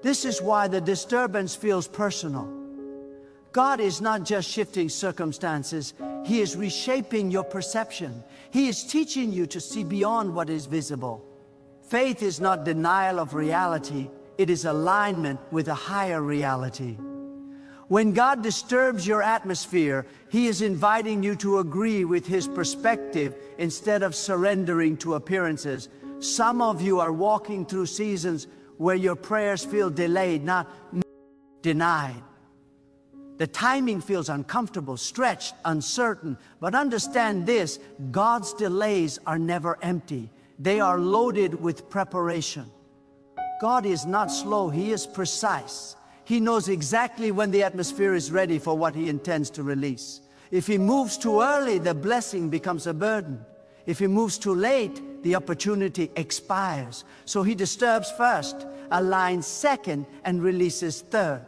This is why the disturbance feels personal. God is not just shifting circumstances, He is reshaping your perception. He is teaching you to see beyond what is visible. Faith is not denial of reality, it is alignment with a higher reality. When God disturbs your atmosphere, He is inviting you to agree with His perspective instead of surrendering to appearances. Some of you are walking through seasons where your prayers feel delayed, not denied. The timing feels uncomfortable, stretched, uncertain. But understand this, God's delays are never empty. They are loaded with preparation. God is not slow, He is precise. He knows exactly when the atmosphere is ready for what He intends to release. If He moves too early, the blessing becomes a burden. If He moves too late, the opportunity expires. So He disturbs first, aligns second, and releases third.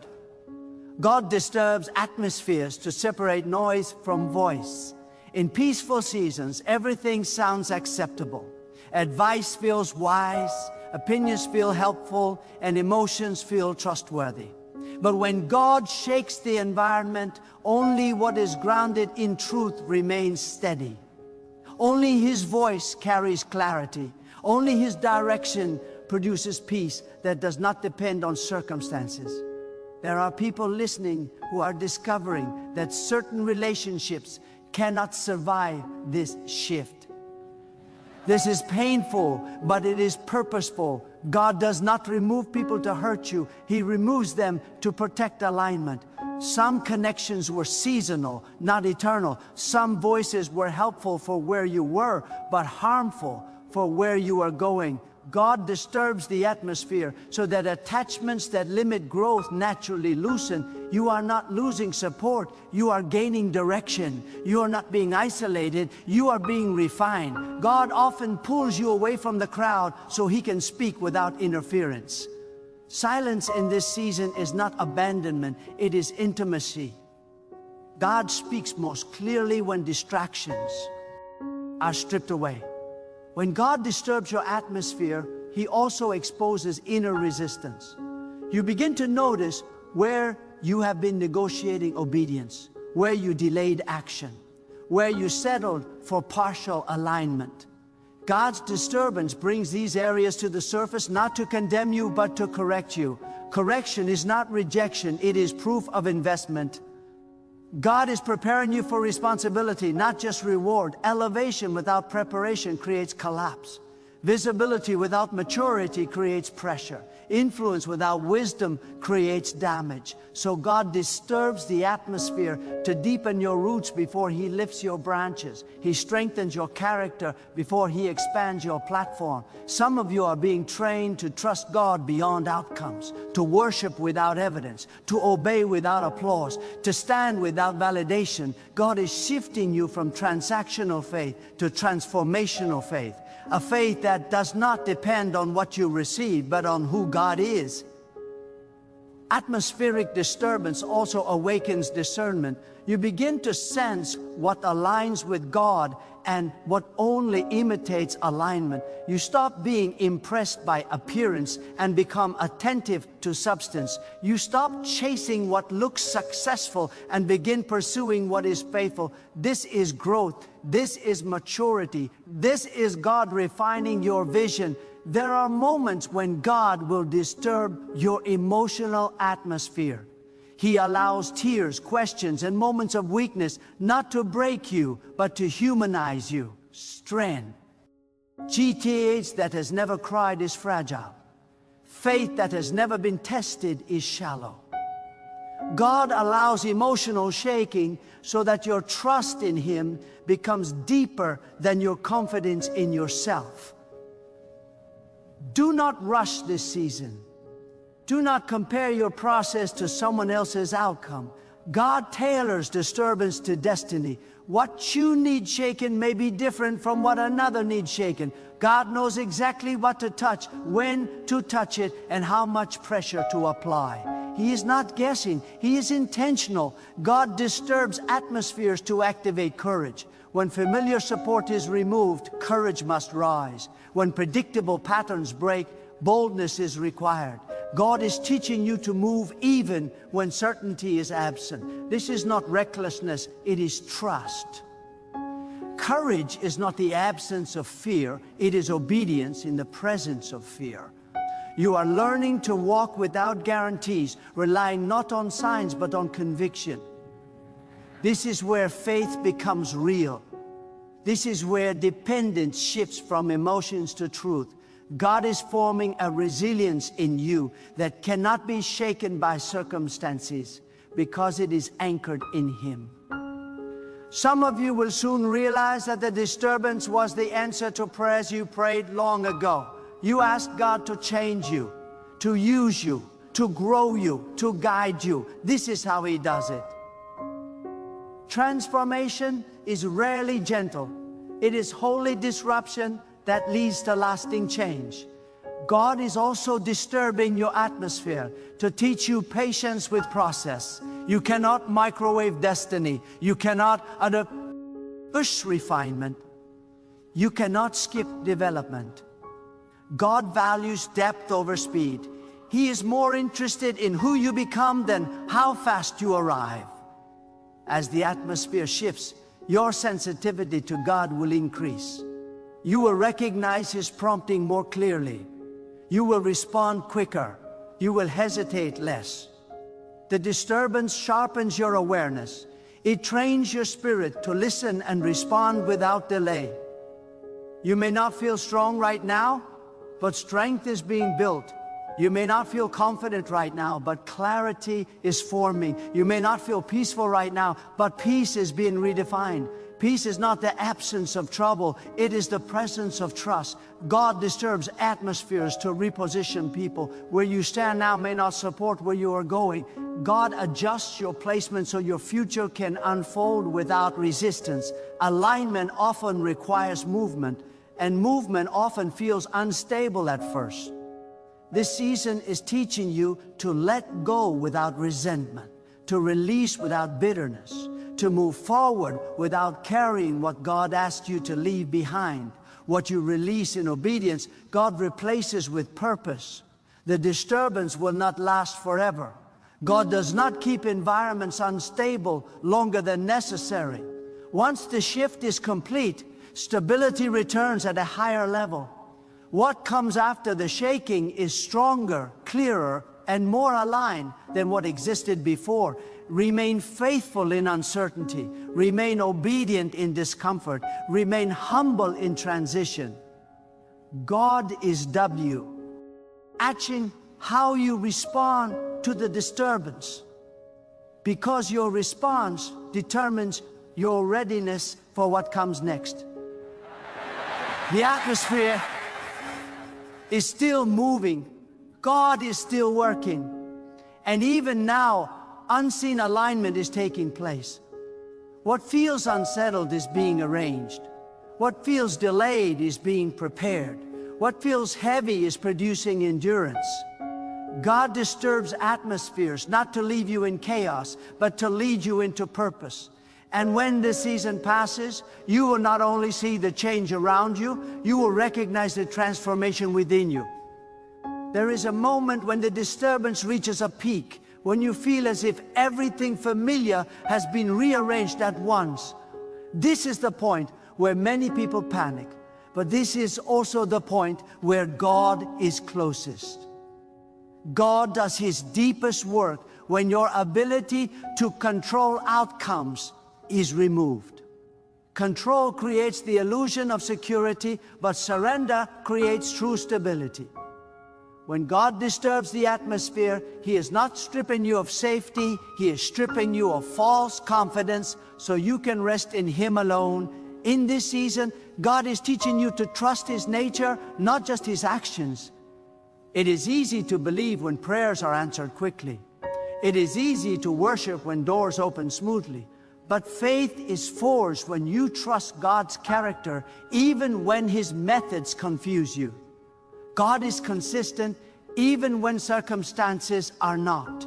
God disturbs atmospheres to separate noise from voice. In peaceful seasons, everything sounds acceptable. Advice feels wise, opinions feel helpful, and emotions feel trustworthy. But when God shakes the environment, only what is grounded in truth remains steady. Only His voice carries clarity. Only His direction produces peace that does not depend on circumstances. There are people listening who are discovering that certain relationships cannot survive this shift. This is painful, but it is purposeful. God does not remove people to hurt you. He removes them to protect alignment. Some connections were seasonal, not eternal. Some voices were helpful for where you were, but harmful for where you are going. God disturbs the atmosphere so that attachments that limit growth naturally loosen. You are not losing support, you are gaining direction. You are not being isolated, you are being refined. God often pulls you away from the crowd so He can speak without interference. Silence in this season is not abandonment, it is intimacy. God speaks most clearly when distractions are stripped away. When God disturbs your atmosphere, He also exposes inner resistance. You begin to notice where you have been negotiating obedience, where you delayed action, where you settled for partial alignment. God's disturbance brings these areas to the surface not to condemn you, but to correct you. Correction is not rejection, it is proof of investment. God is preparing you for responsibility, not just reward. Elevation without preparation creates collapse. Visibility without maturity creates pressure. Influence without wisdom creates damage. So God disturbs the atmosphere to deepen your roots before He lifts your branches. He strengthens your character before He expands your platform. Some of you are being trained to trust God beyond outcomes, to worship without evidence, to obey without applause, to stand without validation. God is shifting you from transactional faith to transformational faith. A faith that does not depend on what you receive, but on who God is. Atmospheric disturbance also awakens discernment. You begin to sense what aligns with God and what only imitates alignment. You stop being impressed by appearance and become attentive to substance. You stop chasing what looks successful and begin pursuing what is faithful. This is growth. This is maturity. This is God refining your vision. There are moments when God will disturb your emotional atmosphere. He allows tears, questions, and moments of weakness not to break you, but to humanize you. Strength. GTH that has never cried is fragile. Faith that has never been tested is shallow. God allows emotional shaking so that your trust in Him becomes deeper than your confidence in yourself. Do not rush this season. Do not compare your process to someone else's outcome. God tailors disturbance to destiny. What you need shaken may be different from what another needs shaken. God knows exactly what to touch, when to touch it, and how much pressure to apply. He is not guessing. He is intentional. God disturbs atmospheres to activate courage. When familiar support is removed, courage must rise. When predictable patterns break, boldness is required. God is teaching you to move even when certainty is absent. This is not recklessness, it is trust. Courage is not the absence of fear, it is obedience in the presence of fear. You are learning to walk without guarantees, relying not on signs but on conviction. This is where faith becomes real. This is where dependence shifts from emotions to truth. God is forming a resilience in you that cannot be shaken by circumstances because it is anchored in Him. Some of you will soon realize that the disturbance was the answer to prayers you prayed long ago. You asked God to change you, to use you, to grow you, to guide you. This is how He does it. Transformation is rarely gentle. It is holy disruption that leads to lasting change. God is also disturbing your atmosphere to teach you patience with process. You cannot microwave destiny. You cannot push refinement. You cannot skip development. God values depth over speed. He is more interested in who you become than how fast you arrive. As the atmosphere shifts, your sensitivity to God will increase. You will recognize His prompting more clearly. You will respond quicker. You will hesitate less. The disturbance sharpens your awareness. It trains your spirit to listen and respond without delay. You may not feel strong right now, but strength is being built. You may not feel confident right now, but clarity is forming. You may not feel peaceful right now, but peace is being redefined. Peace is not the absence of trouble, it is the presence of trust. God disturbs atmospheres to reposition people. Where you stand now may not support where you are going. God adjusts your placement so your future can unfold without resistance. Alignment often requires movement, and movement often feels unstable at first. This season is teaching you to let go without resentment, to release without bitterness, to move forward without carrying what God asked you to leave behind. What you release in obedience, God replaces with purpose. The disturbance will not last forever. God does not keep environments unstable longer than necessary. Once the shift is complete, stability returns at a higher level. What comes after the shaking is stronger, clearer, and more aligned than what existed before. Remain faithful in uncertainty. Remain obedient in discomfort. Remain humble in transition. God is watching how you respond to the disturbance, because your response determines your readiness for what comes next. The atmosphere is still moving. God is still working. And even now, unseen alignment is taking place. What feels unsettled is being arranged. What feels delayed is being prepared. What feels heavy is producing endurance. God disturbs atmospheres not to leave you in chaos, but to lead you into purpose. And when this season passes, you will not only see the change around you, you will recognize the transformation within you. There is a moment when the disturbance reaches a peak, when you feel as if everything familiar has been rearranged at once. This is the point where many people panic, but this is also the point where God is closest. God does His deepest work when your ability to control outcomes is removed. Control creates the illusion of security, but surrender creates true stability. When God disturbs the atmosphere, He is not stripping you of safety, He is stripping you of false confidence so you can rest in Him alone. In this season, God is teaching you to trust His nature, not just His actions. It is easy to believe when prayers are answered quickly. It is easy to worship when doors open smoothly. But faith is forged when you trust God's character, even when His methods confuse you. God is consistent even when circumstances are not.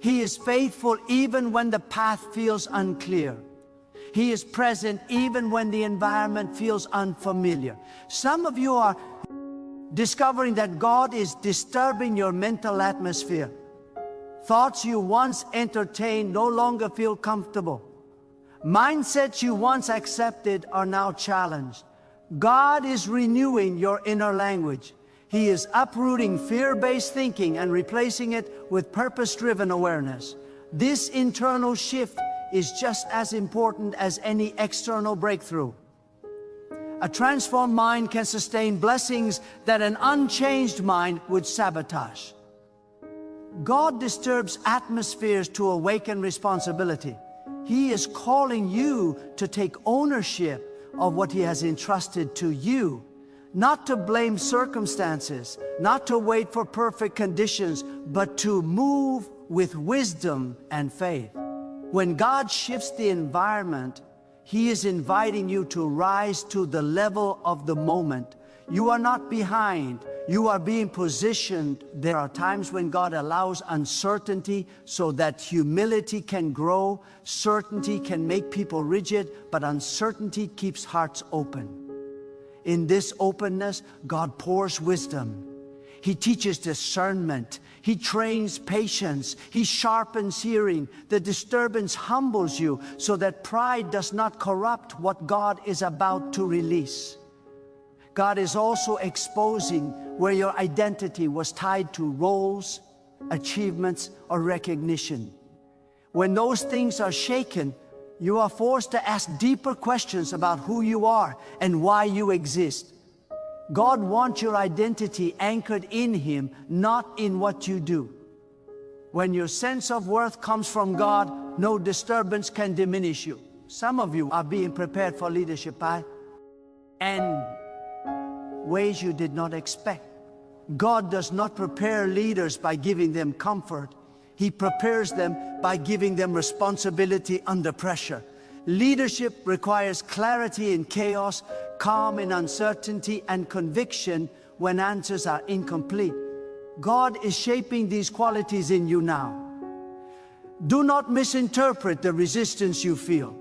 He is faithful even when the path feels unclear. He is present even when the environment feels unfamiliar. Some of you are discovering that God is disturbing your mental atmosphere. Thoughts you once entertained no longer feel comfortable. Mindsets you once accepted are now challenged. God is renewing your inner language. He is uprooting fear-based thinking and replacing it with purpose-driven awareness. This internal shift is just as important as any external breakthrough. A transformed mind can sustain blessings that an unchanged mind would sabotage. God disturbs atmospheres to awaken responsibility. He is calling you to take ownership of what He has entrusted to you. Not to blame circumstances, not to wait for perfect conditions, but to move with wisdom and faith. When God shifts the environment, He is inviting you to rise to the level of the moment. You are not behind, you are being positioned. There are times when God allows uncertainty so that humility can grow. Certainty can make people rigid, but uncertainty keeps hearts open. In this openness, God pours wisdom. He teaches discernment. He trains patience. He sharpens hearing. The disturbance humbles you so that pride does not corrupt what God is about to release. God is also exposing where your identity was tied to roles, achievements, or recognition. When those things are shaken, you are forced to ask deeper questions about who you are and why you exist. God wants your identity anchored in Him, not in what you do. When your sense of worth comes from God, no disturbance can diminish you. Some of you are being prepared for leadership by and ways you did not expect. God does not prepare leaders by giving them comfort. He prepares them by giving them responsibility under pressure. Leadership requires clarity in chaos, calm in uncertainty, and conviction when answers are incomplete. God is shaping these qualities in you now. Do not misinterpret the resistance you feel.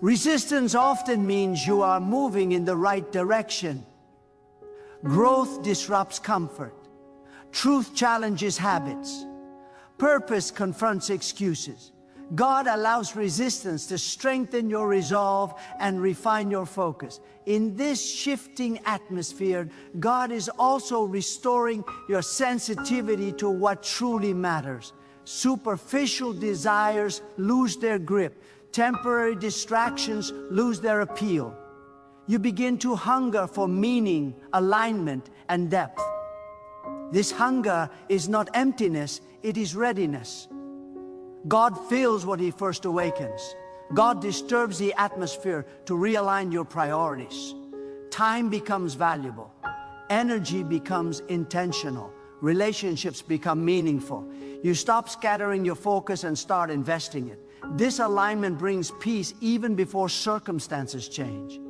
Resistance often means you are moving in the right direction. Growth disrupts comfort. Truth challenges habits. Purpose confronts excuses. God allows resistance to strengthen your resolve and refine your focus. In this shifting atmosphere, God is also restoring your sensitivity to what truly matters. Superficial desires lose their grip. Temporary distractions lose their appeal. You begin to hunger for meaning, alignment, and depth. This hunger is not emptiness, it is readiness. God fills what He first awakens. God disturbs the atmosphere to realign your priorities. Time becomes valuable. Energy becomes intentional. Relationships become meaningful. You stop scattering your focus and start investing it. This alignment brings peace even before circumstances change.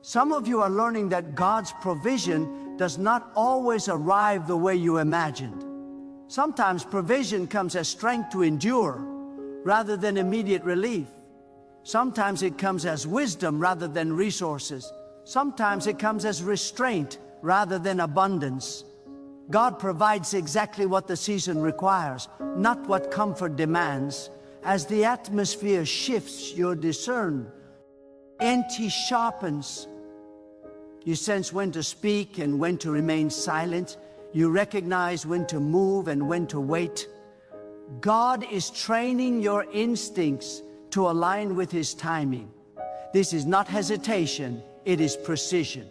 Some of you are learning that God's provision does not always arrive the way you imagined. Sometimes provision comes as strength to endure rather than immediate relief. Sometimes it comes as wisdom rather than resources. Sometimes it comes as restraint rather than abundance. God provides exactly what the season requires, not what comfort demands. As the atmosphere shifts, your discernment sharpens. You sense when to speak and when to remain silent. You recognize when to move and when to wait. God is training your instincts to align with His timing. This is not hesitation, it is precision.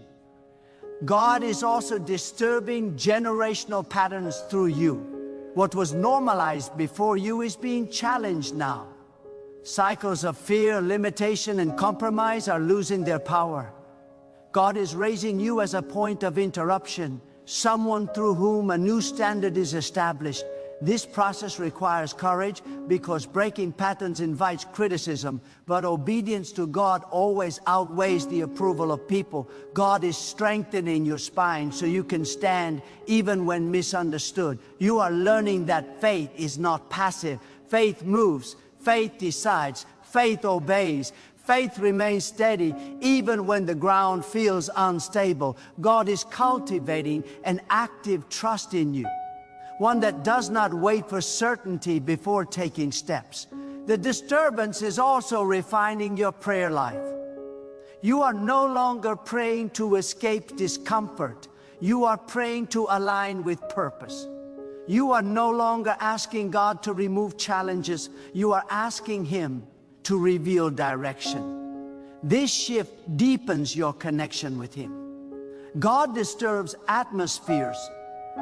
God is also disturbing generational patterns through you. What was normalized before you is being challenged now. Cycles of fear, limitation, and compromise are losing their power. God is raising you as a point of interruption, someone through whom a new standard is established. This process requires courage because breaking patterns invites criticism, but obedience to God always outweighs the approval of people. God is strengthening your spine so you can stand even when misunderstood. You are learning that faith is not passive. Faith moves, faith decides, faith obeys. Faith remains steady even when the ground feels unstable. God is cultivating an active trust in you, one that does not wait for certainty before taking steps. The disturbance is also refining your prayer life. You are no longer praying to escape discomfort. You are praying to align with purpose. You are no longer asking God to remove challenges. You are asking Him to reveal direction. This shift deepens your connection with Him. God disturbs atmospheres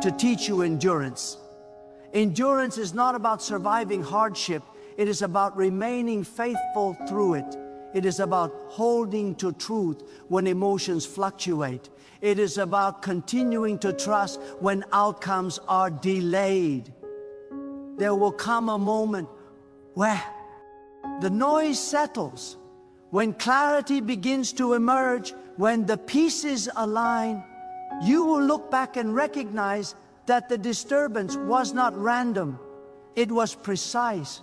to teach you endurance. Endurance is not about surviving hardship. It is about remaining faithful through it. It is about holding to truth when emotions fluctuate. It is about continuing to trust when outcomes are delayed. There will come a moment where the noise settles, when clarity begins to emerge, when the pieces align. You will look back and recognize that the disturbance was not random. It was precise.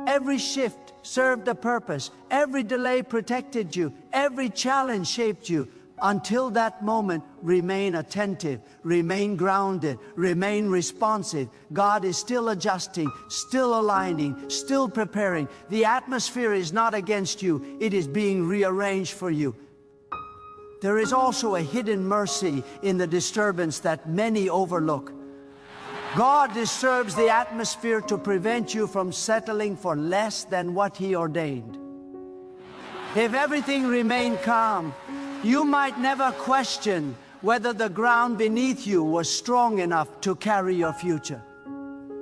Every shift served a purpose. Every delay protected you. Every challenge shaped you. Until that moment, remain attentive, remain grounded, remain responsive. God is still adjusting, still aligning, still preparing. The atmosphere is not against you. It is being rearranged for you. There is also a hidden mercy in the disturbance that many overlook. God disturbs the atmosphere to prevent you from settling for less than what He ordained. If everything remained calm, you might never question whether the ground beneath you was strong enough to carry your future.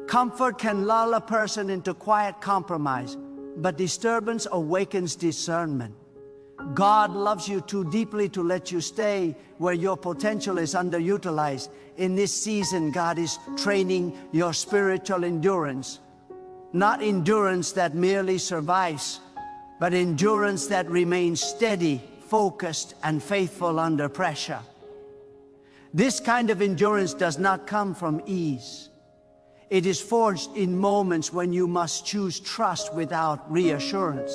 Comfort can lull a person into quiet compromise, but disturbance awakens discernment. God loves you too deeply to let you stay where your potential is underutilized. In this season, God is training your spiritual endurance. Not endurance that merely survives, but endurance that remains steady, focused, and faithful under pressure. This kind of endurance does not come from ease. It is forged in moments when you must choose trust without reassurance,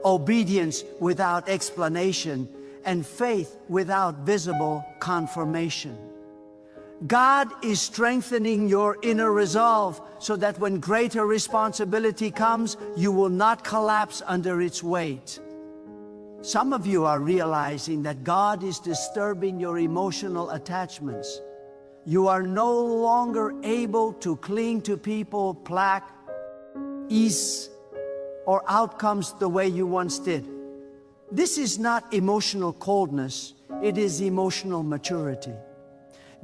obedience without explanation, and faith without visible confirmation. God is strengthening your inner resolve so that when greater responsibility comes, you will not collapse under its weight. Some of you are realizing that God is disturbing your emotional attachments. You are no longer able to cling to people, ease, or outcomes the way you once did. This is not emotional coldness, it is emotional maturity.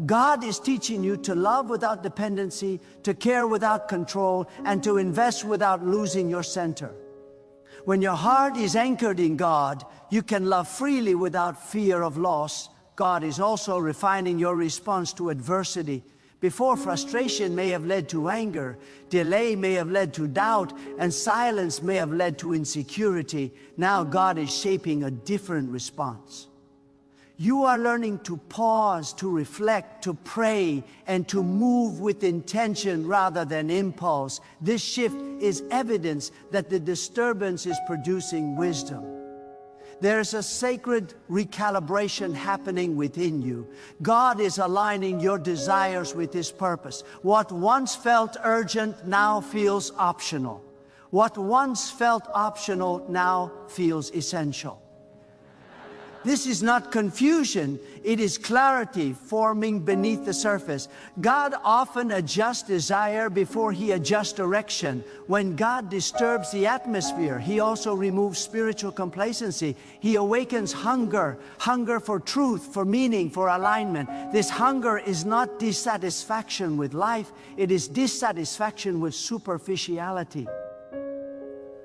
God is teaching you to love without dependency, to care without control, and to invest without losing your center. When your heart is anchored in God, you can love freely without fear of loss. God is also refining your response to adversity. Before, frustration may have led to anger, delay may have led to doubt, and silence may have led to insecurity. Now God is shaping a different response. You are learning to pause, to reflect, to pray, and to move with intention rather than impulse. This shift is evidence that the disturbance is producing wisdom. There's a sacred recalibration happening within you. God is aligning your desires with His purpose. What once felt urgent now feels optional. What once felt optional now feels essential. This is not confusion, it is clarity forming beneath the surface. God often adjusts desire before He adjusts direction. When God disturbs the atmosphere, He also removes spiritual complacency. He awakens hunger for truth, for meaning, for alignment. This hunger is not dissatisfaction with life, it is dissatisfaction with superficiality.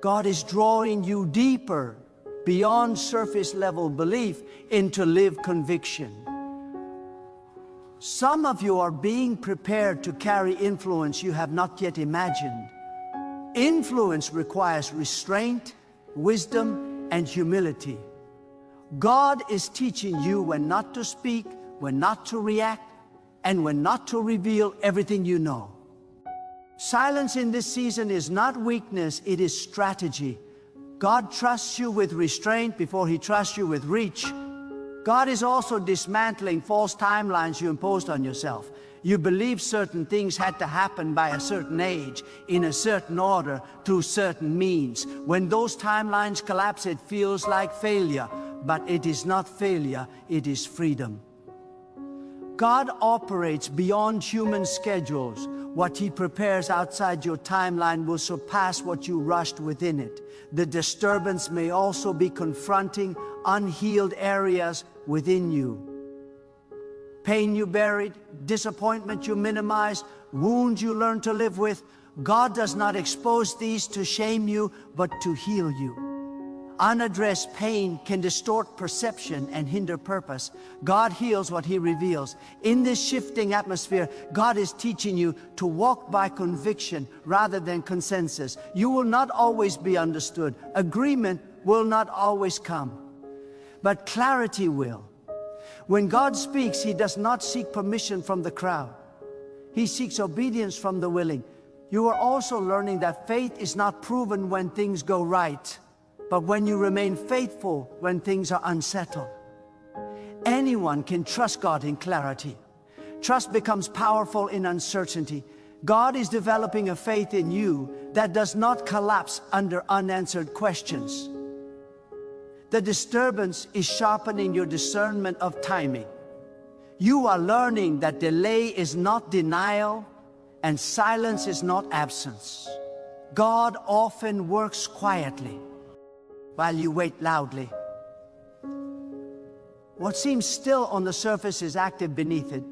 God is drawing you deeper, beyond surface level belief, into lived conviction. Some of you are being prepared to carry influence you have not yet imagined. Influence requires restraint, wisdom, and humility. God is teaching you when not to speak, when not to react, and when not to reveal everything you know. Silence in this season is not weakness, it is strategy. God trusts you with restraint before He trusts you with reach. God is also dismantling false timelines you imposed on yourself. You believe certain things had to happen by a certain age, in a certain order, through certain means. When those timelines collapse, it feels like failure, but it is not failure, it is freedom. God operates beyond human schedules. What He prepares outside your timeline will surpass what you rushed within it. The disturbance may also be confronting unhealed areas within you. Pain you buried, disappointment you minimized, wounds you learned to live with. God does not expose these to shame you, but to heal you. Unaddressed pain can distort perception and hinder purpose. God heals what He reveals. In this shifting atmosphere, God is teaching you to walk by conviction rather than consensus. You will not always be understood. Agreement will not always come, but clarity will. When God speaks, He does not seek permission from the crowd. He seeks obedience from the willing. You are also learning that faith is not proven when things go right, but when you remain faithful when things are unsettled. Anyone can trust God in clarity. Trust becomes powerful in uncertainty. God is developing a faith in you that does not collapse under unanswered questions. The disturbance is sharpening your discernment of timing. You are learning that delay is not denial and silence is not absence. God often works quietly while you wait loudly. What seems still on the surface is active beneath it.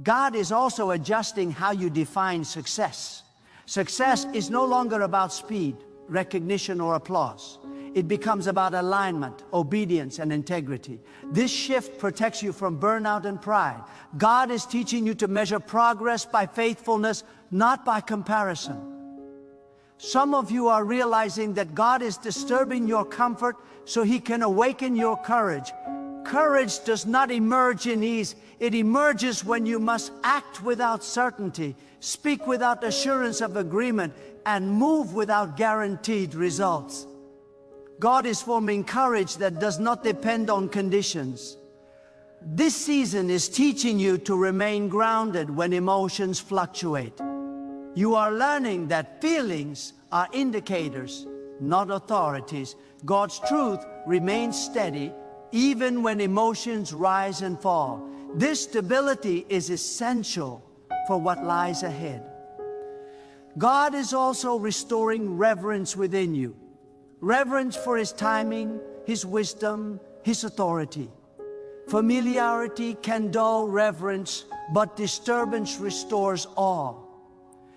God is also adjusting how you define success. Success is no longer about speed, recognition, or applause. It becomes about alignment, obedience, and integrity. This shift protects you from burnout and pride. God is teaching you to measure progress by faithfulness, not by comparison. Some of you are realizing that God is disturbing your comfort so He can awaken your courage. Courage does not emerge in ease. It emerges when you must act without certainty, speak without assurance of agreement, and move without guaranteed results. God is forming courage that does not depend on conditions. This season is teaching you to remain grounded when emotions fluctuate. You are learning that feelings are indicators, not authorities. God's truth remains steady even when emotions rise and fall. This stability is essential for what lies ahead. God is also restoring reverence within you. Reverence for His timing, His wisdom, His authority. Familiarity can dull reverence, but disturbance restores awe.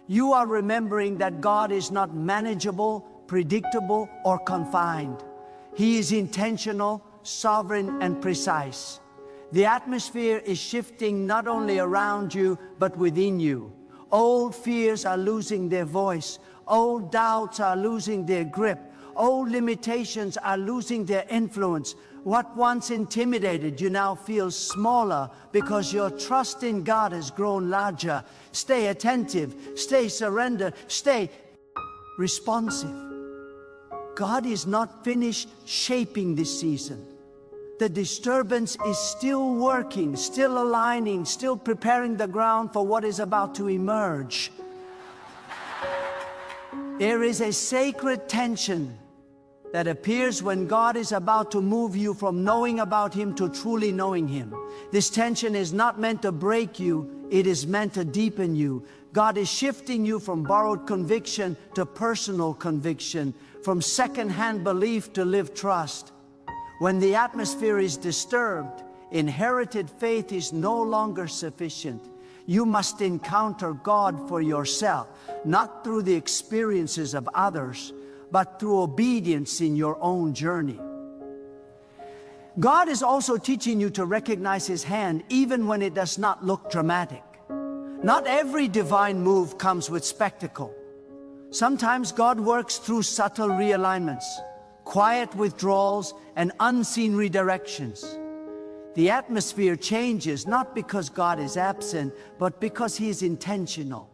You are remembering that God is not manageable, predictable, or confined. He is intentional, sovereign, and precise. The atmosphere is shifting not only around you, but within you. Old fears are losing their voice. Old doubts are losing their grip. Old limitations are losing their influence. What once intimidated you now feels smaller because your trust in God has grown larger. Stay attentive, stay surrendered, stay responsive. God is not finished shaping this season. The disturbance is still working, still aligning, still preparing the ground for what is about to emerge. There is a sacred tension that appears when God is about to move you from knowing about Him to truly knowing Him. This tension is not meant to break you, it is meant to deepen you. God is shifting you from borrowed conviction to personal conviction, from second-hand belief to lived trust. When the atmosphere is disturbed, inherited faith is no longer sufficient. You must encounter God for yourself, not through the experiences of others, but through obedience in your own journey. God is also teaching you to recognize His hand even when it does not look dramatic. Not every divine move comes with spectacle. Sometimes God works through subtle realignments, quiet withdrawals, and unseen redirections. The atmosphere changes not because God is absent, but because He is intentional.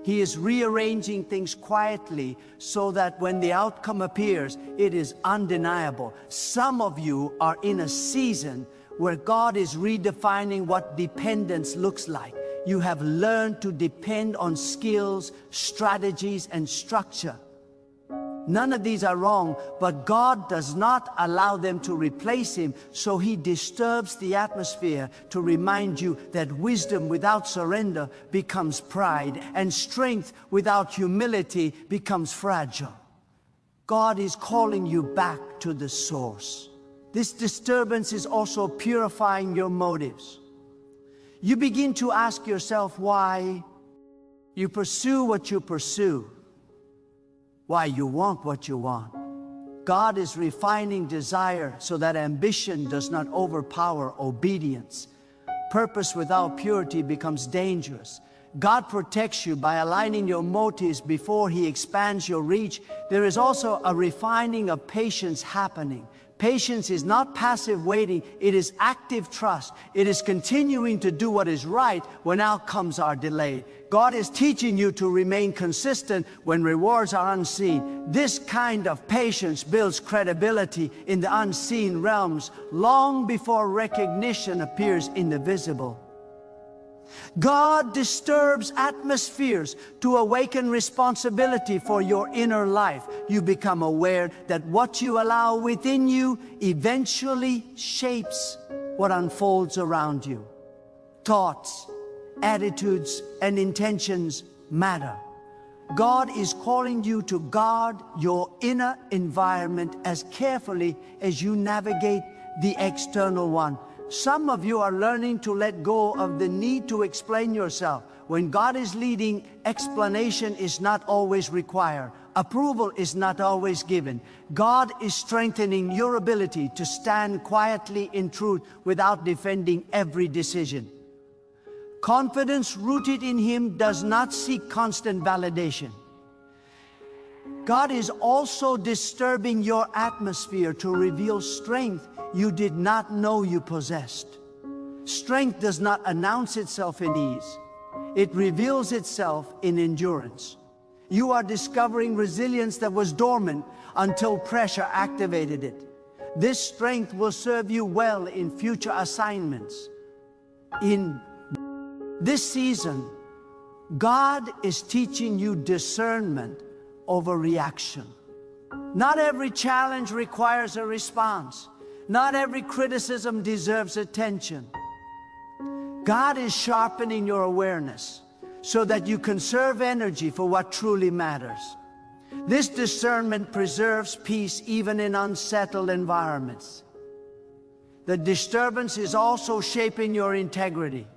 He is rearranging things quietly so that when the outcome appears, it is undeniable. Some of you are in a season where God is redefining what dependence looks like. You have learned to depend on skills, strategies, and structure. None of these are wrong, but God does not allow them to replace Him, so He disturbs the atmosphere to remind you that wisdom without surrender becomes pride, and strength without humility becomes fragile. God is calling you back to the source. This disturbance is also purifying your motives. You begin to ask yourself why you pursue what you pursue, why you want what you want. God is refining desire so that ambition does not overpower obedience. Purpose without purity becomes dangerous. God protects you by aligning your motives before He expands your reach. There is also a refining of patience happening. Patience is not passive waiting, it is active trust. It is continuing to do what is right when outcomes are delayed. God is teaching you to remain consistent when rewards are unseen. This kind of patience builds credibility in the unseen realms long before recognition appears in the visible. God disturbs atmospheres to awaken responsibility for your inner life. You become aware that what you allow within you eventually shapes what unfolds around you. Thoughts, attitudes, and intentions matter. God is calling you to guard your inner environment as carefully as you navigate the external one. Some of you are learning to let go of the need to explain yourself. When God is leading, explanation is not always required. Approval is not always given. God is strengthening your ability to stand quietly in truth without defending every decision. Confidence rooted in Him does not seek constant validation. God is also disturbing your atmosphere to reveal strength you did not know you possessed. Strength does not announce itself in ease. It reveals itself in endurance. You are discovering resilience that was dormant until pressure activated it. This strength will serve you well in future assignments. In this season, God is teaching you discernment over reaction. Not every challenge requires a response. Not every criticism deserves attention. God is sharpening your awareness so that you conserve energy for what truly matters. This discernment preserves peace even in unsettled environments. The disturbance is also shaping your integrity.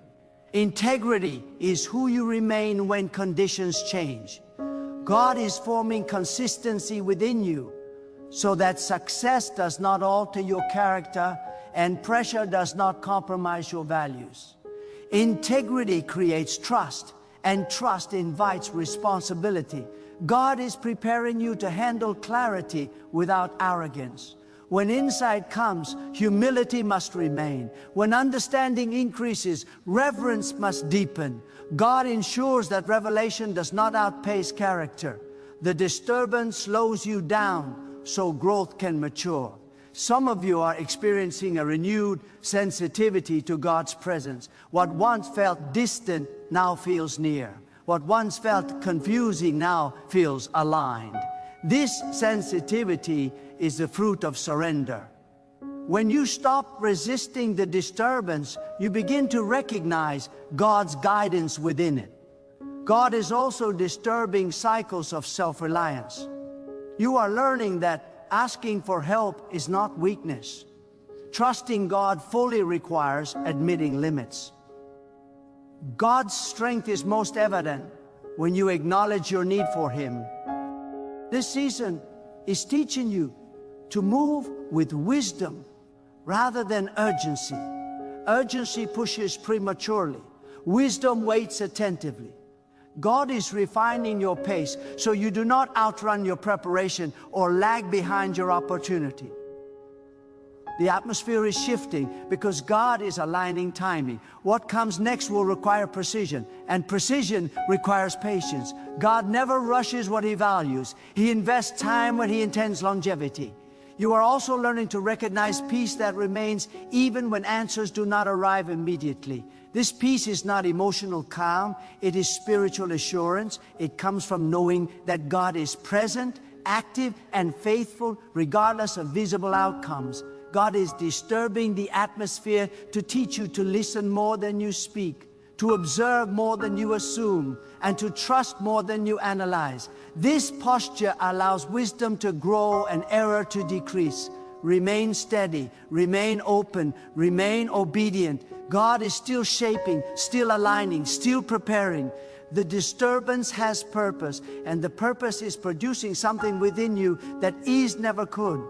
Integrity is who you remain when conditions change. God is forming consistency within you so that success does not alter your character and pressure does not compromise your values. Integrity creates trust, and trust invites responsibility. God is preparing you to handle clarity without arrogance. When insight comes, humility must remain. When understanding increases, reverence must deepen. God ensures that revelation does not outpace character. The disturbance slows you down so growth can mature. Some of you are experiencing a renewed sensitivity to God's presence. What once felt distant now feels near. What once felt confusing now feels aligned. This sensitivity is the fruit of surrender. When you stop resisting the disturbance, you begin to recognize God's guidance within it. God is also disturbing cycles of self-reliance. You are learning that asking for help is not weakness. Trusting God fully requires admitting limits. God's strength is most evident when you acknowledge your need for Him. This season is teaching you to move with wisdom rather than urgency. Urgency pushes prematurely. Wisdom waits attentively. God is refining your pace so you do not outrun your preparation or lag behind your opportunity. The atmosphere is shifting because God is aligning timing. What comes next will require precision, and precision requires patience. God never rushes what He values. He invests time when He intends longevity. You are also learning to recognize peace that remains even when answers do not arrive immediately. This peace is not emotional calm, it is spiritual assurance. It comes from knowing that God is present, active, and faithful regardless of visible outcomes. God is disturbing the atmosphere to teach you to listen more than you speak, to observe more than you assume, and to trust more than you analyze. This posture allows wisdom to grow and error to decrease. Remain steady, remain open, remain obedient. God is still shaping, still aligning, still preparing. The disturbance has purpose, and the purpose is producing something within you that ease never could.